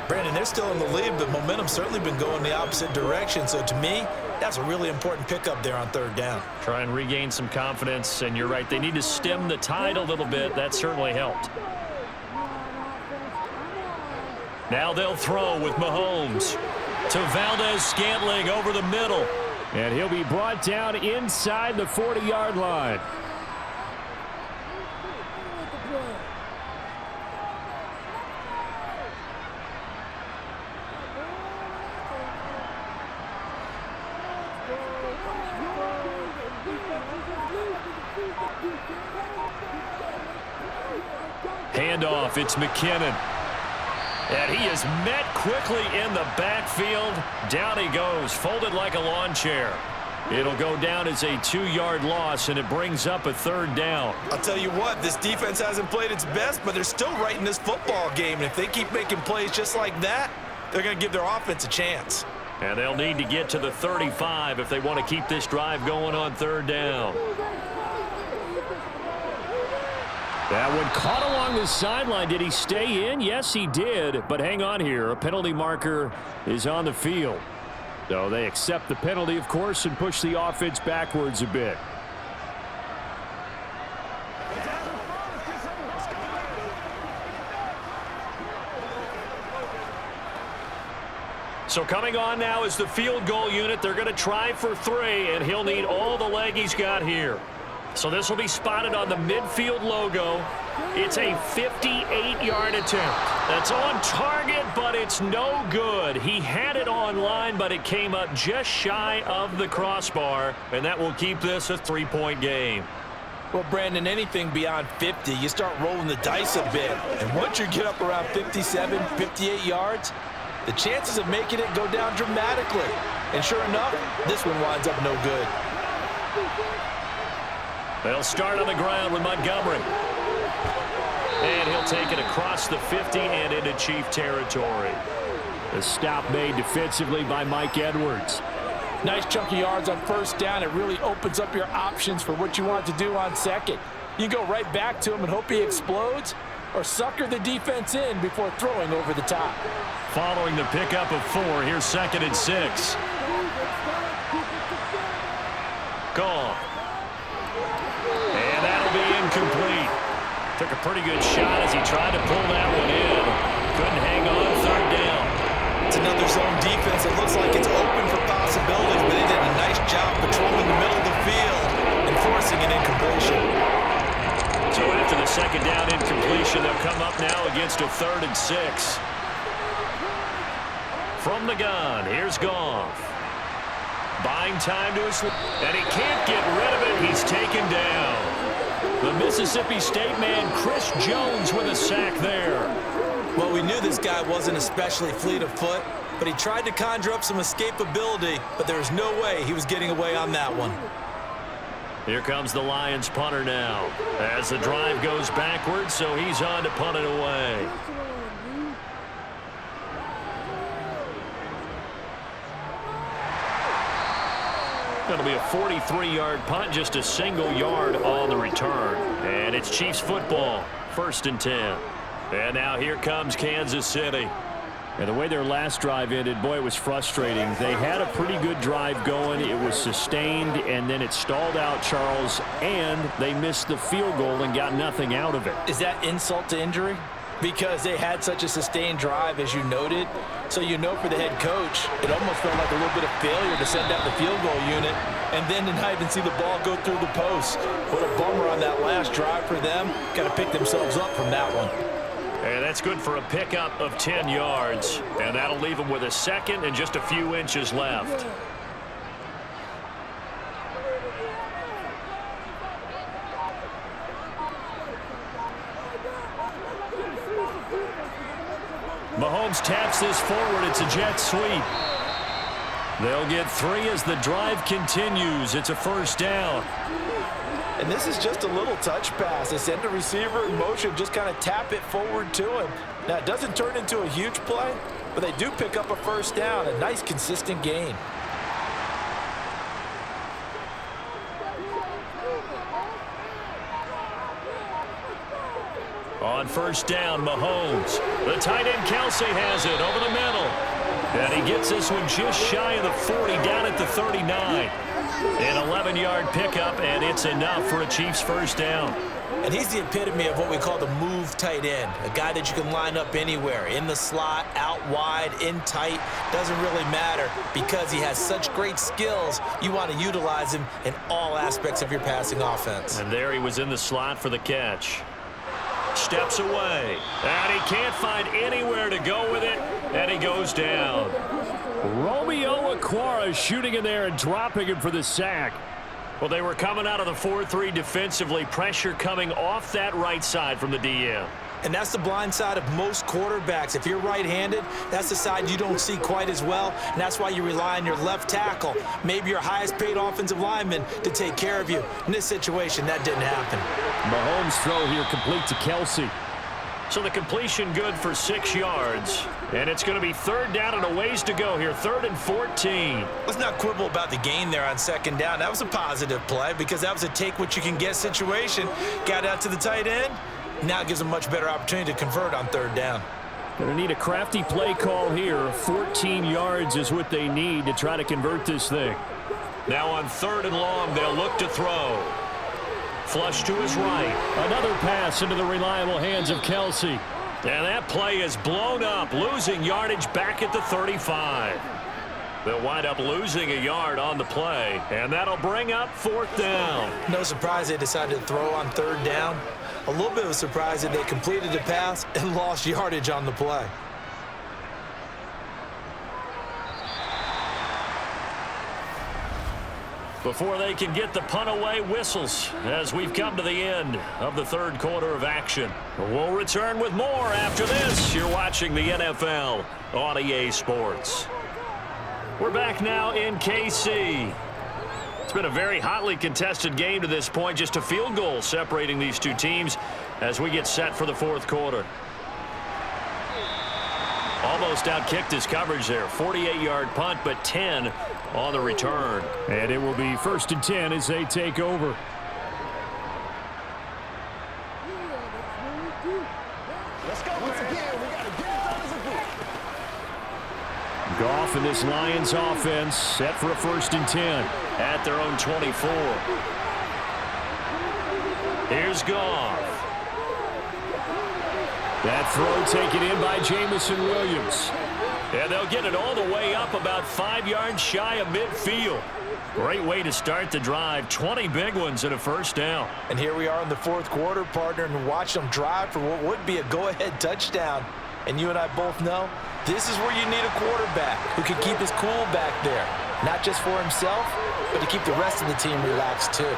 Brandon, they're still in the lead, but momentum's certainly been going the opposite direction. So to me, that's a really important pickup there on 3rd down. Try and regain some confidence, and you're right. They need to stem the tide a little bit. That certainly helped. Now they'll throw with Mahomes to Valdez-Scantling over the middle. And he'll be brought down inside the 40-yard line. Handoff, it's McKinnon. And he is met quickly in the backfield. Down he goes, folded like a lawn chair. It'll go down as a 2-yard loss, and it brings up a 3rd down. I'll tell you what, this defense hasn't played its best, but they're still right in this football game. And if they keep making plays just like that, they're going to give their offense a chance. And they'll need to get to the 35 if they want to keep this drive going on 3rd down. That one caught along the sideline. Did he stay in? Yes, he did. But hang on here. A penalty marker is on the field. So they accept the penalty, of course, and push the offense backwards a bit. So coming on now is the field goal unit. They're going to try for 3, and he'll need all the leg he's got here. So this will be spotted on the midfield logo. It's a 58-yard attempt. That's on target, but it's no good. He had it on line, but it came up just shy of the crossbar, and that will keep this a 3-point game. Well, Brandon, anything beyond 50, you start rolling the dice a bit. And once you get up around 57, 58 yards, the chances of making it go down dramatically. And sure enough, this one winds up no good. They'll start on the ground with Montgomery. And he'll take it across the 50 and into Chief territory. The stop made defensively by Mike Edwards. Nice chunk of yards on 1st down. It really opens up your options for what you want to do on 2nd. You can go right back to him and hope he explodes, or sucker the defense in before throwing over the top. Following the pickup of 4, here's 2nd and 6. Gone. And that'll be incomplete. Took a pretty good shot as he tried to pull that one in. Couldn't hang on, 3rd down. It's another zone defense. It looks like it's open for possibilities, but they did a nice job patrolling the middle of the field and forcing an incompletion. So after the 2nd down incompletion, they'll come up now against a 3rd and 6. From the gun, here's Goff. Buying time to his... And he can't get rid of it. He's taken down. The Mississippi State man, Chris Jones, with a sack there. Well, we knew this guy wasn't especially fleet of foot, but he tried to conjure up some escapability, but there was no way he was getting away on that one. Here comes the Lions punter now as the drive goes backwards, so he's on to punt it away. It'll be a 43-yard punt, just a single yard on the return. And it's Chiefs football, 1st and 10. And now here comes Kansas City. And the way their last drive ended, boy, it was frustrating. They had a pretty good drive going. It was sustained, and then it stalled out, Charles, and they missed the field goal and got nothing out of it. Is that insult to injury? Because they had such a sustained drive, as you noted. So you know for the head coach, it almost felt like a little bit of failure to send out the field goal unit and then to not even see the ball go through the post. What a bummer on that last drive for them. Got to pick themselves up from that one. And that's good for a pickup of 10 yards. And that'll leave them with a 2nd and just a few inches left. Mahomes taps this forward. It's a jet sweep. They'll get 3 as the drive continues. It's a 1st down. And this is just a little touch pass. They send the receiver in motion, just kind of tap it forward to him. Now, it doesn't turn into a huge play, but they do pick up a 1st down. A nice, consistent gain. On 1st down, Mahomes. The tight end, Kelsey, has it over the middle. And he gets this one just shy of the 40, down at the 39. An 11-yard pickup, and it's enough for a Chiefs 1st down. And he's the epitome of what we call the move tight end, a guy that you can line up anywhere, in the slot, out wide, in tight, doesn't really matter because he has such great skills. You want to utilize him in all aspects of your passing offense. And there he was in the slot for the catch. Steps away, and he can't find anywhere to go with it, and he goes down. Romeo Okwara shooting in there and dropping him for the sack. Well, they were coming out of the 4-3 defensively, pressure coming off that right side from the DM. And that's the blind side of most quarterbacks. If you're right-handed, that's the side you don't see quite as well, and that's why you rely on your left tackle, maybe your highest-paid offensive lineman, to take care of you. In this situation, that didn't happen. Mahomes' throw here complete to Kelsey. So the completion good for 6 yards, and it's going to be 3rd down and a ways to go here, 3rd and 14. Let's not quibble about the gain there on 2nd down. That was a positive play because that was a take-what-you-can-get situation. Got out to the tight end. Now it gives them a much better opportunity to convert on 3rd down. Going to need a crafty play call here. 14 yards is what they need to try to convert this thing. Now on 3rd and long, they'll look to throw. Flush to his right. Another pass into the reliable hands of Kelsey. And that play is blown up, losing yardage back at the 35. They'll wind up losing a yard on the play, and that'll bring up 4th down. No surprise they decided to throw on 3rd down. A little bit of a surprise that they completed the pass and lost yardage on the play. Before they can get the punt away, whistles as we've come to the end of the 3rd quarter of action. We'll return with more after this. You're watching the NFL on EA Sports. We're back now in KC. It's been a very hotly contested game to this point. Just a field goal separating these two teams as we get set for the 4th quarter. Almost outkicked his coverage there. 48-yard punt, but 10 on the return. And it will be 1st and 10 as they take over. Let's go. Once again, we got to get it done as a group. Goff and this Lions offense set for a 1st and 10 at their own 24. Here's Goff. That throw taken in by Jamison Williams. And they'll get it all the way up about 5 yards shy of midfield. Great way to start the drive. 20 big ones and a 1st down. And here we are in the 4th quarter, partner, and watch them drive for what would be a go-ahead touchdown. And you and I both know this is where you need a quarterback who can keep his cool back there. Not just for himself, but to keep the rest of the team relaxed too.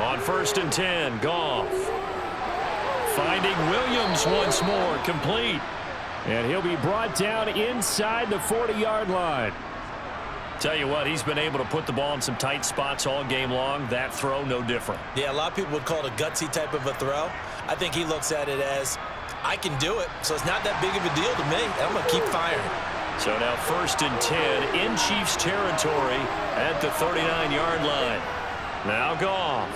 On 1st and 10, Goff. Finding Williams once more, complete. And he'll be brought down inside the 40-yard line. Tell you what, he's been able to put the ball in some tight spots all game long. That throw, no different. Yeah, a lot of people would call it a gutsy type of a throw. I think he looks at it as, I can do it, so it's not that big of a deal to me. I'm going to keep firing. So now 1st and 10 in Chiefs territory at the 39-yard line. Now Goff.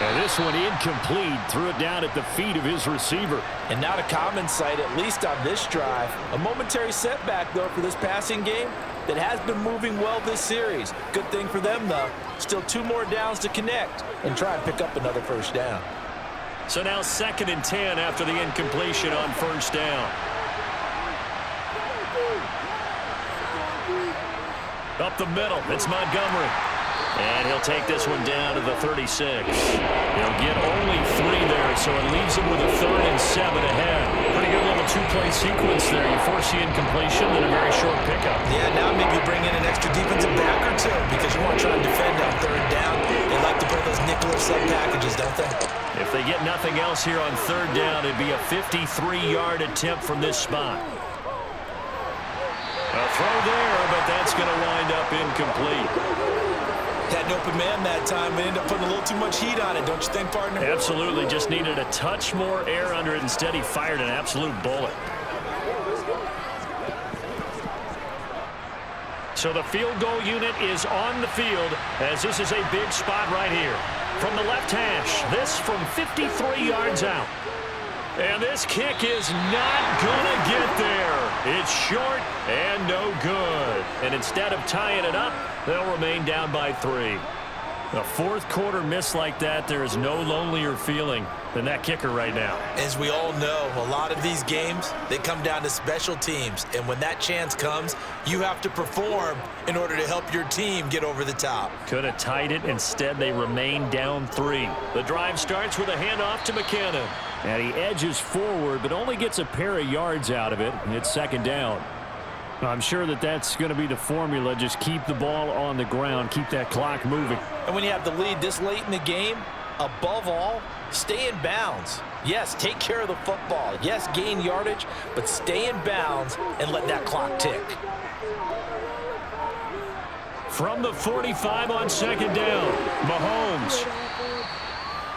And this one incomplete. Threw it down at the feet of his receiver. And not a common sight, at least on this drive. A momentary setback, though, for this passing game that has been moving well this series. Good thing for them, though. Still 2 more downs to connect and try and pick up another 1st down. So now 2nd and 10 after the incompletion on 1st down. Up the middle, it's Montgomery. And he'll take this one down to the 36. He'll get only 3 there, so it leaves him with a 3rd and 7 ahead. Pretty good little 2-play sequence there. You force the incompletion, then a very short pickup. Yeah, now maybe bring in an extra defensive back or 2 because you want to try and defend on 3rd down. They like to play those nickel or sub packages, don't they? If they get nothing else here on 3rd down, it'd be a 53-yard attempt from this spot. A throw there, but that's going to wind up incomplete. Had an open man that time, but ended up putting a little too much heat on it, don't you think, partner? Absolutely. Just needed a touch more air under it. Instead, he fired an absolute bullet. So the field goal unit is on the field as this is a big spot right here. From the left hash, this from 53 yards out. And this kick is not going to get there. It's short and no good. And instead of tying it up, they'll remain down by 3. A 4th quarter miss like that, there is no lonelier feeling than that kicker right now. As we all know, a lot of these games, they come down to special teams. And when that chance comes, you have to perform in order to help your team get over the top. Could have tied it. Instead, they remain down 3. The drive starts with a handoff to McKinnon. And he edges forward, but only gets a pair of yards out of it. And it's 2nd down. I'm sure that that's going to be the formula. Just keep the ball on the ground. Keep that clock moving. And when you have the lead this late in the game, above all, stay in bounds. Yes, take care of the football. Yes, gain yardage, but stay in bounds and let that clock tick. From the 45 on 2nd down, Mahomes.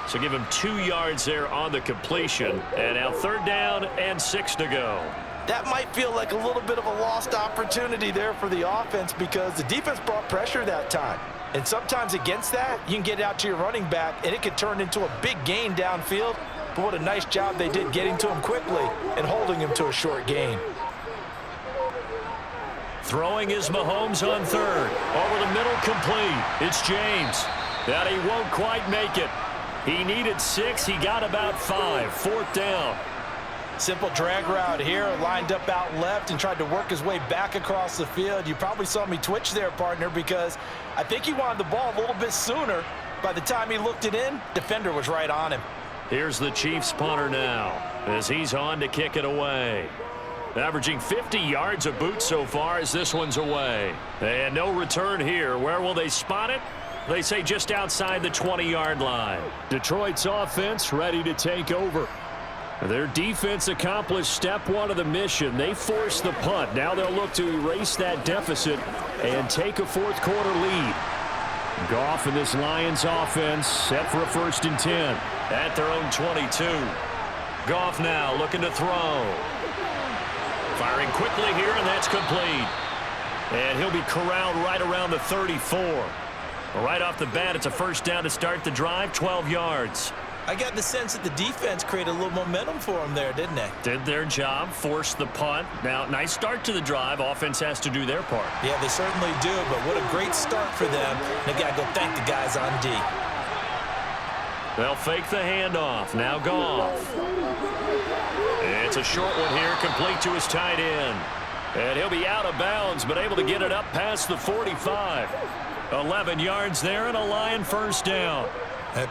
So give him 2 yards there on the completion. And now 3rd down and 6 to go. That might feel like a little bit of a lost opportunity there for the offense because the defense brought pressure that time. And sometimes against that, you can get out to your running back, and it could turn into a big gain downfield. But what a nice job they did getting to him quickly and holding him to a short gain. Throwing is Mahomes on 3rd. Over the middle, complete. It's James. That he won't quite make it. He needed 6. He got about 5. 4th down. Simple drag route here, lined up out left and tried to work his way back across the field. You probably saw me twitch there, partner, because I think he wanted the ball a little bit sooner. By the time he looked it in, defender was right on him. Here's the Chiefs punter now as he's on to kick it away. Averaging 50 yards a boot so far as this one's away. And no return here. Where will they spot it? They say just outside the 20-yard line. Detroit's offense ready to take over. Their defense accomplished step 1 of the mission. They forced the punt. Now they'll look to erase that deficit and take a 4th quarter lead. Goff and this Lions offense set for a 1st and 10 at their own 22. Goff now looking to throw. Firing quickly here, and that's complete. And he'll be corralled right around the 34. Right off the bat, it's a first down to start the drive, 12 yards. I got the sense that the defense created a little momentum for them there, didn't they? Did their job, forced the punt. Now, nice start to the drive. Offense has to do their part. Yeah, they certainly do, but what a great start for them. They got to go thank the guys on D. They'll fake the handoff. Now Goff. It's a short one here, complete to his tight end. And he'll be out of bounds, but able to get it up past the 45. 11 yards there and a Lion first down.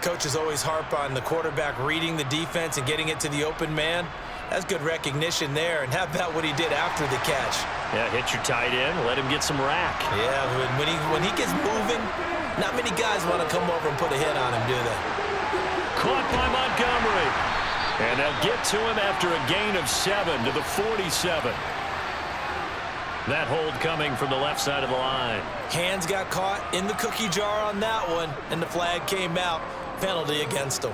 Coaches always harp on the quarterback reading the defense and getting it to the open man. That's good recognition there. And how about what he did after the catch? Yeah, hit your tight end, let him get some rack. Yeah, when he gets moving, not many guys want to come over and put a hit on him, do they? Caught by Montgomery. And they'll get to him after a gain of 7 to the 47. That hold coming from the left side of the line. Hands got caught in the cookie jar on that one, and the flag came out. Penalty against him.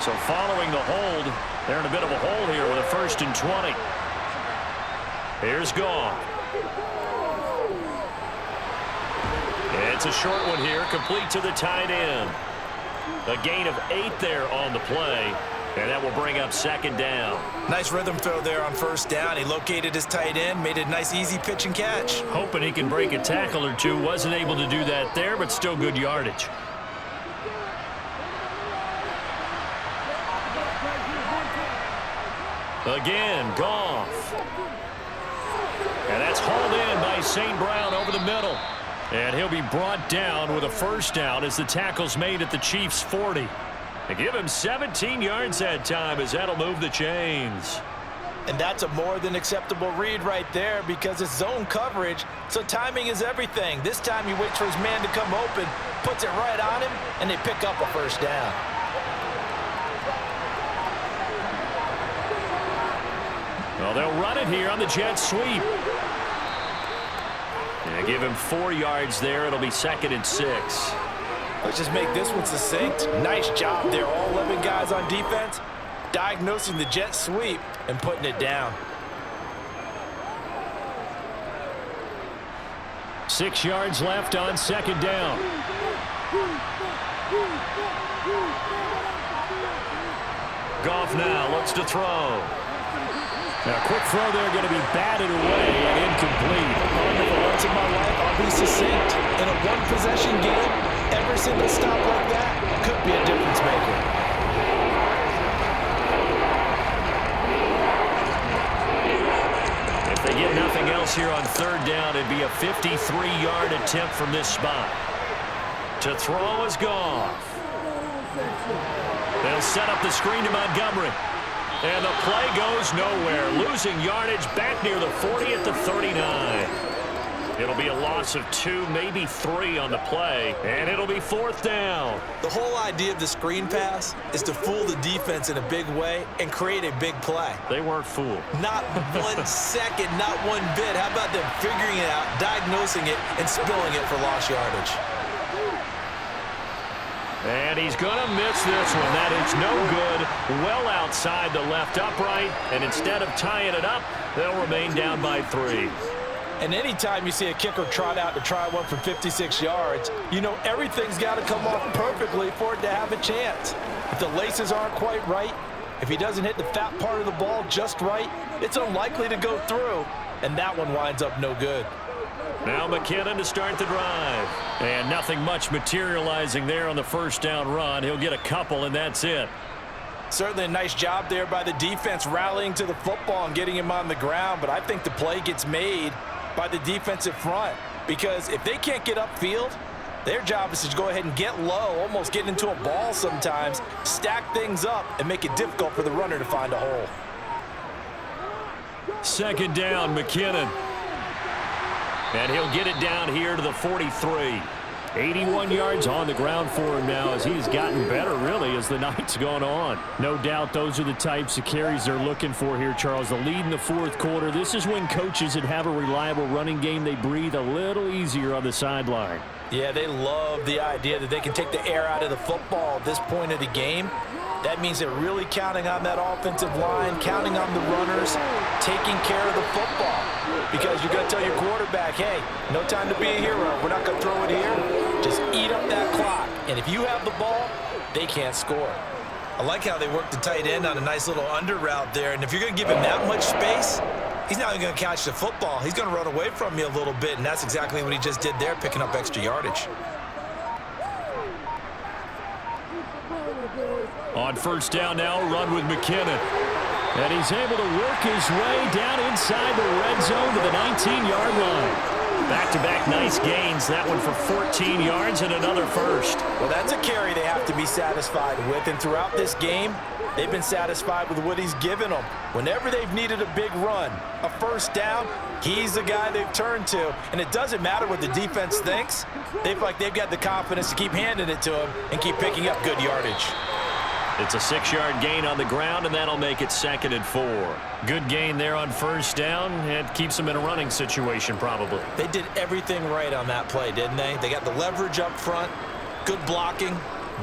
So following the hold, they're in a bit of a hole here with a 1st and 20. Here's Goff. It's a short one here, complete to the tight end. A gain of 8 there on the play, and that will bring up 2nd down. Nice rhythm throw there on 1st down. He located his tight end, made it a nice easy pitch and catch. Hoping he can break a tackle or two. Wasn't able to do that there, but still good yardage. Again, Goff. And that's hauled in by St. Brown over the middle. And he'll be brought down with a 1st down as the tackle's made at the Chiefs' 40. They give him 17 yards that time as that'll move the chains. And that's a more than acceptable read right there because it's zone coverage, so timing is everything. This time he waits for his man to come open, puts it right on him, and they pick up a 1st down. Well, they'll run it here on the jet sweep. And give him 4 yards there. It'll be 2nd and 6. Let's just make this one succinct. Nice job there, all 11 guys on defense, diagnosing the jet sweep and putting it down. 6 yards left on 2nd down. Goff now looks to throw. Now, a quick throw there, going to be batted away and incomplete. For once in my life, I'll be succinct. In a one-possession game, every single stop like that could be a difference maker. If they get nothing else here on 3rd down, it'd be a 53-yard attempt from this spot. To throw is Goff. They'll set up the screen to Montgomery. And the play goes nowhere. Losing yardage back near the 40 at the 39. It'll be a loss of 2, maybe 3 on the play. And it'll be 4th down. The whole idea of the screen pass is to fool the defense in a big way and create a big play. They weren't fooled. Not 1 second, not 1 bit. How about them figuring it out, diagnosing it, and spilling it for lost yardage? And he's going to miss this one. That is no good. Well outside the left upright. And instead of tying it up, they'll remain down by 3. And anytime you see a kicker trot out to try one from 56 yards, you know everything's got to come off perfectly for it to have a chance. If the laces aren't quite right, if he doesn't hit the fat part of the ball just right, it's unlikely to go through. And that one winds up no good. Now McKinnon to start the drive. And nothing much materializing there on the 1st down run. He'll get a couple, and that's it. Certainly a nice job there by the defense rallying to the football and getting him on the ground. But I think the play gets made by the defensive front because if they can't get upfield, their job is to go ahead and get low, almost get into a ball sometimes, stack things up, and make it difficult for the runner to find a hole. 2nd down, McKinnon. And he'll get it down here to the 43. 81 yards on the ground for him now as he's gotten better, really, as the night's gone on. No doubt those are the types of carries they're looking for here, Charles. The lead in the 4th quarter. This is when coaches that have a reliable running game, they breathe a little easier on the sideline. Yeah, they love the idea that they can take the air out of the football at this point of the game. That means they're really counting on that offensive line, counting on the runners, taking care of the football. Because you're going to tell your quarterback, hey, no time to be a hero. We're not going to throw it here. Just eat up that clock. And if you have the ball, they can't score. I like how they work the tight end on a nice little under route there. And if you're going to give him that much space, he's not even going to catch the football. He's going to run away from you a little bit, and that's exactly what he just did there, picking up extra yardage. On first down now, run with McKinnon. And he's able to work his way down inside the red zone to the 19-yard line. Back-to-back nice gains. That one for 14 yards and another first. Well, that's a carry they have to be satisfied with. And throughout this game, they've been satisfied with what he's given them. Whenever they've needed a big run, a first down, he's the guy they've turned to. And it doesn't matter what the defense thinks. They feel like they've got the confidence to keep handing it to him and keep picking up good yardage. It's a 6-yard gain on the ground, and that'll make it 2nd and 4. Good gain there on first down. It keeps them in a running situation, probably. They did everything right on that play, didn't they? They got the leverage up front, good blocking,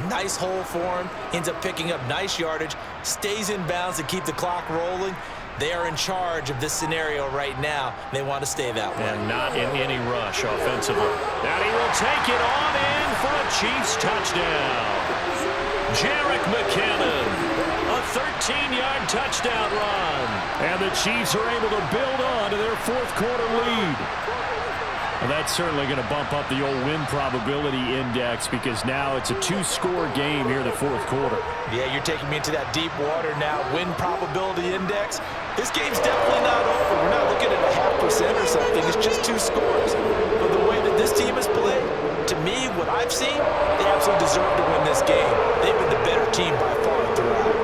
nice hole for him, ends up picking up nice yardage, stays in bounds to keep the clock rolling. They are in charge of this scenario right now. They want to stay that way. And not in any rush offensively. And he will take it on in for a Chiefs touchdown. Jerick McKinnon, a 13-yard touchdown run. And the Chiefs are able to build on to their fourth-quarter lead. Well, that's certainly going to bump up the old win probability index because now it's a 2-score game here in the fourth quarter. Yeah, you're taking me into that deep water now. Win probability index. This game's definitely not over. We're not looking at a 0.5% or something. It's just 2 scores. But the way that this team has played, to me, what I've seen, they absolutely deserve to win this game. They've been the better team by far throughout.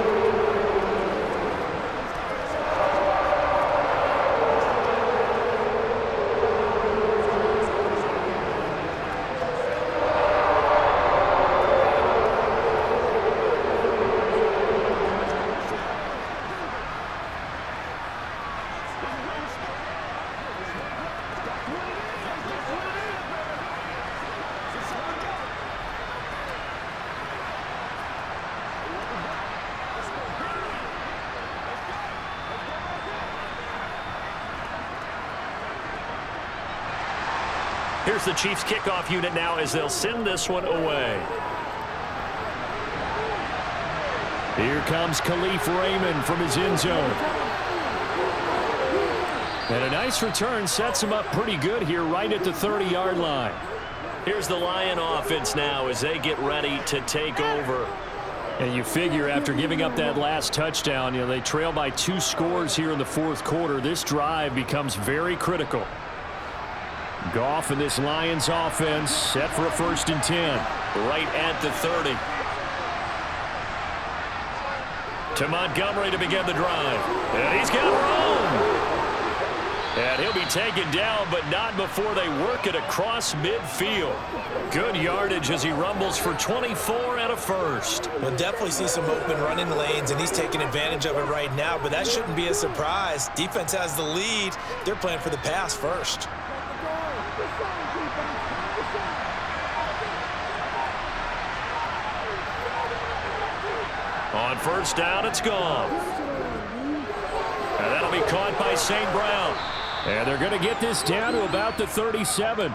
Here's the Chiefs kickoff unit now as they'll send this one away. Here comes Khalif Raymond from his end zone. And a nice return sets him up pretty good here right at the 30-yard line. Here's the Lion offense now as they get ready to take over. And you figure after giving up that last touchdown, they trail by 2 scores here in the fourth quarter. This drive becomes very critical. Goff and this Lions offense set for a 1st and 10. Right at the 30. To Montgomery to begin the drive. And he's got room. And he'll be taken down, but not before they work it across midfield. Good yardage as he rumbles for 24 and a first. We'll definitely see some open running lanes, and he's taking advantage of it right now, but that shouldn't be a surprise. Defense has the lead. They're playing for the pass first. On first down, it's gone. And that'll be caught by St. Brown. And they're going to get this down to about the 37.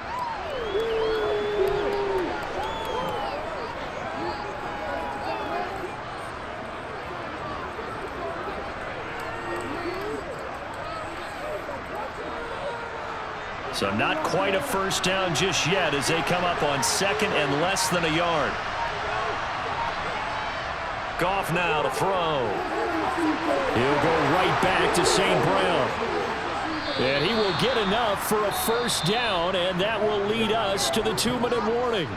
So not quite a first down just yet as they come up on 2nd and less than a yard. Goff now to throw. He'll go right back to St. Brown. And he will get enough for a first down, and that will lead us to the 2-minute warning.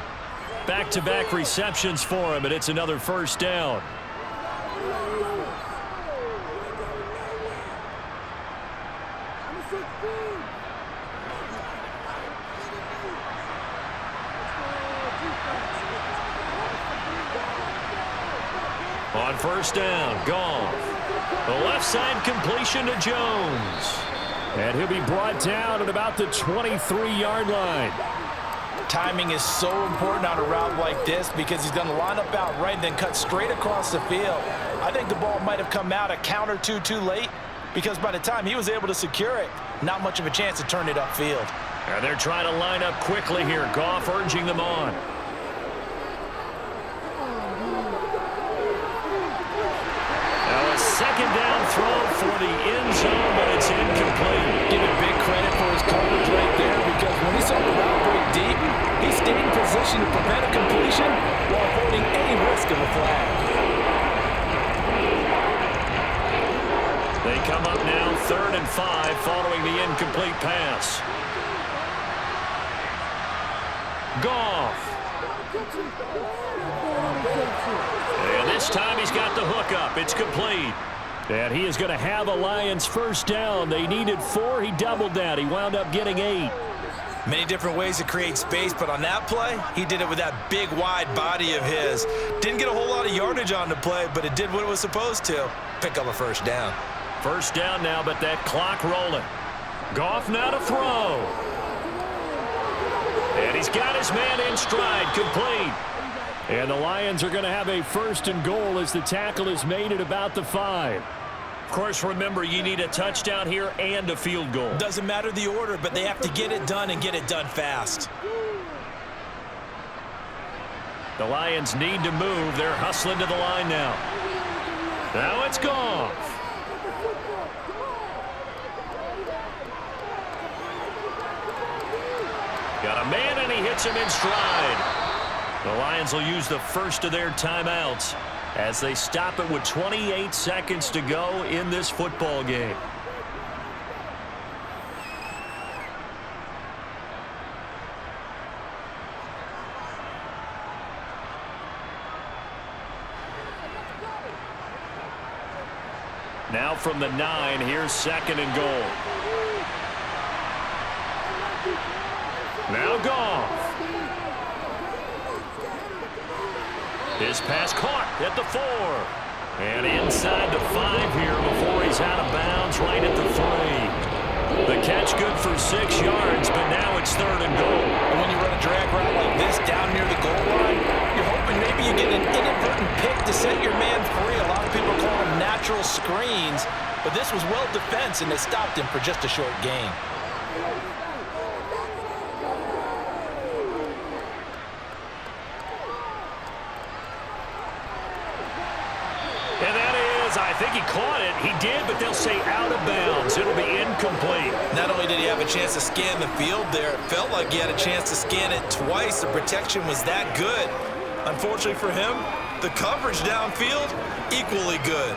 Back-to-back receptions for him, and it's another first down. On first down, Goff. The left side completion to Jones. And he'll be brought down at about the 23-yard line. Timing is so important on a route like this because he's going to line up out right and then cut straight across the field. I think the ball might have come out a count or two too late, because by the time he was able to secure it, not much of a chance to turn it upfield. And they're trying to line up quickly here. Goff urging them on. Now a second down throw for the end zone, but it's incomplete. Give him big credit for his coverage right there, because when he saw the route break deep, he stayed in position to prevent a completion while avoiding any risk of a flag. They come up now 3rd and 5 following the incomplete pass. Goff. And this time he's got the hook up. It's complete. And he is going to have a Lions first down. They needed 4. He doubled that. He wound up getting 8. Many different ways to create space, but on that play, he did it with that big, wide body of his. Didn't get a whole lot of yardage on the play, but it did what it was supposed to. Pick up a first down. First down now, but that clock rolling. Goff now to throw. And he's got his man in stride, complete. And the Lions are going to have a 1st and goal as the tackle is made at about the 5. Of course, remember, you need a touchdown here and a field goal. Doesn't matter the order, but they have to get it done and get it done fast. The Lions need to move. They're hustling to the line now. Now it's Goff. Got a man, and he hits him in stride. The Lions will use the first of their timeouts as they stop it with 28 seconds to go in this football game. Now from the 9, here's 2nd and goal. Now Goff. His pass caught at the 4. And inside the 5 here before he's out of bounds right at the 3. The catch good for 6 yards, but now it's 3rd and goal. And when you run a drag route like this down near the goal line, you're hoping maybe you get an inadvertent pick to set your man free. A lot of people call them natural screens, but this was well defense, and they stopped him for just a short gain. And that is, I think he caught it. He did, but they'll say out of bounds. It'll be incomplete. Not only did he have a chance to scan the field there, it felt like he had a chance to scan it twice. The protection was that good. Unfortunately for him, the coverage downfield, equally good.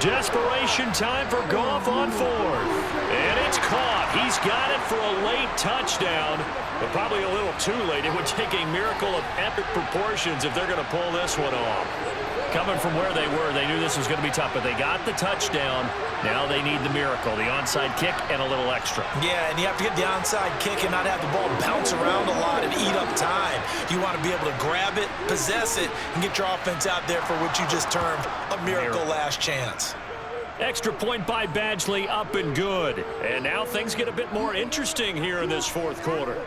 Desperation time for Goff on 4th. And it's caught. He's got it for a late touchdown, but probably a little too late. It would take a miracle of epic proportions if they're going to pull this one off. Coming from where they were, they knew this was going to be tough, but they got the touchdown. Now they need the miracle, the onside kick and a little extra. Yeah, and you have to get the onside kick and not have the ball bounce around a lot and eat up time. You want to be able to grab it, possess it, and get your offense out there for what you just termed a miracle last chance. Extra point by Badgley, up and good. And now things get a bit more interesting here in this 4th quarter.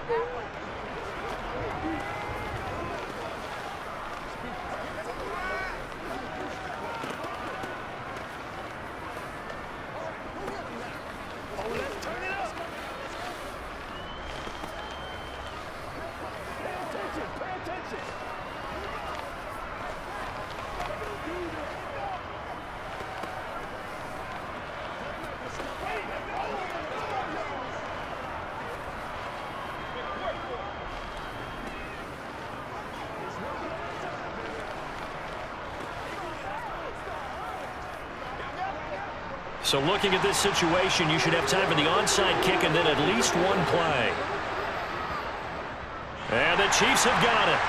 So looking at this situation, you should have time for the onside kick and then at least one play. And the Chiefs have got it.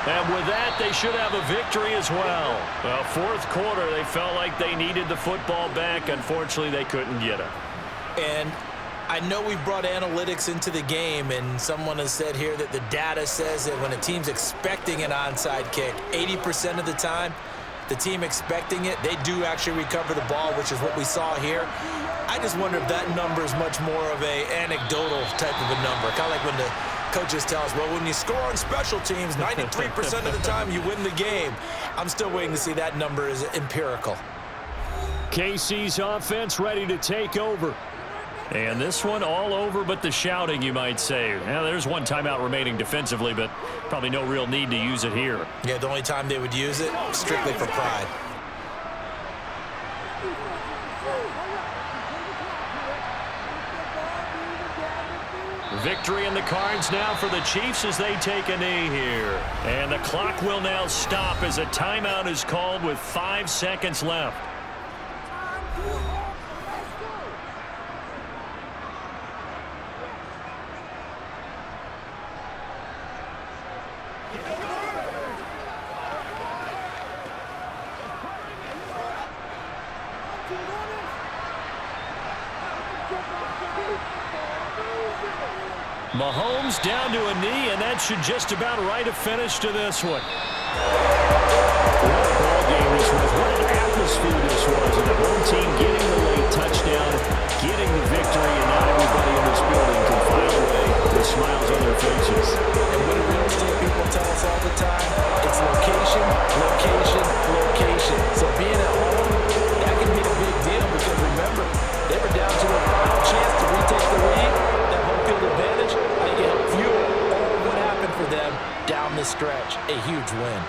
And with that, they should have a victory as well. Well, 4th quarter, they felt like they needed the football back. Unfortunately, they couldn't get it. And I know we've brought analytics into the game, and someone has said here that the data says that when a team's expecting an onside kick, 80% of the time, the team expecting it, they do actually recover the ball, which is what we saw here. I just wonder if that number is much more of a anecdotal type of a number, kind of like when the coaches tell us, well, when you score on special teams, 93% of the time you win the game. I'm still waiting to see that number is empirical. KC's offense ready to take over. And this one all over but the shouting, you might say. Now, there's one timeout remaining defensively, but probably no real need to use it here. Yeah, the only time they would use it, strictly for pride. Victory in the cards now for the Chiefs as they take a knee here. And the clock will now stop as a timeout is called with 5 seconds left. Mahomes down to a knee, and that should just about write a finish to this one. What a ball game this was. What an atmosphere this was. And the home team getting the late touchdown, getting the victory, and now everybody in this building can file away with smiles on their faces. And what do real estate people tell us all the time? It's location, location, location. So being at home, that can be a big deal because remember, they were down to a final chance to retake the lead. That home field advantage, I think it helped fuel all what happened for them down the stretch. A huge win.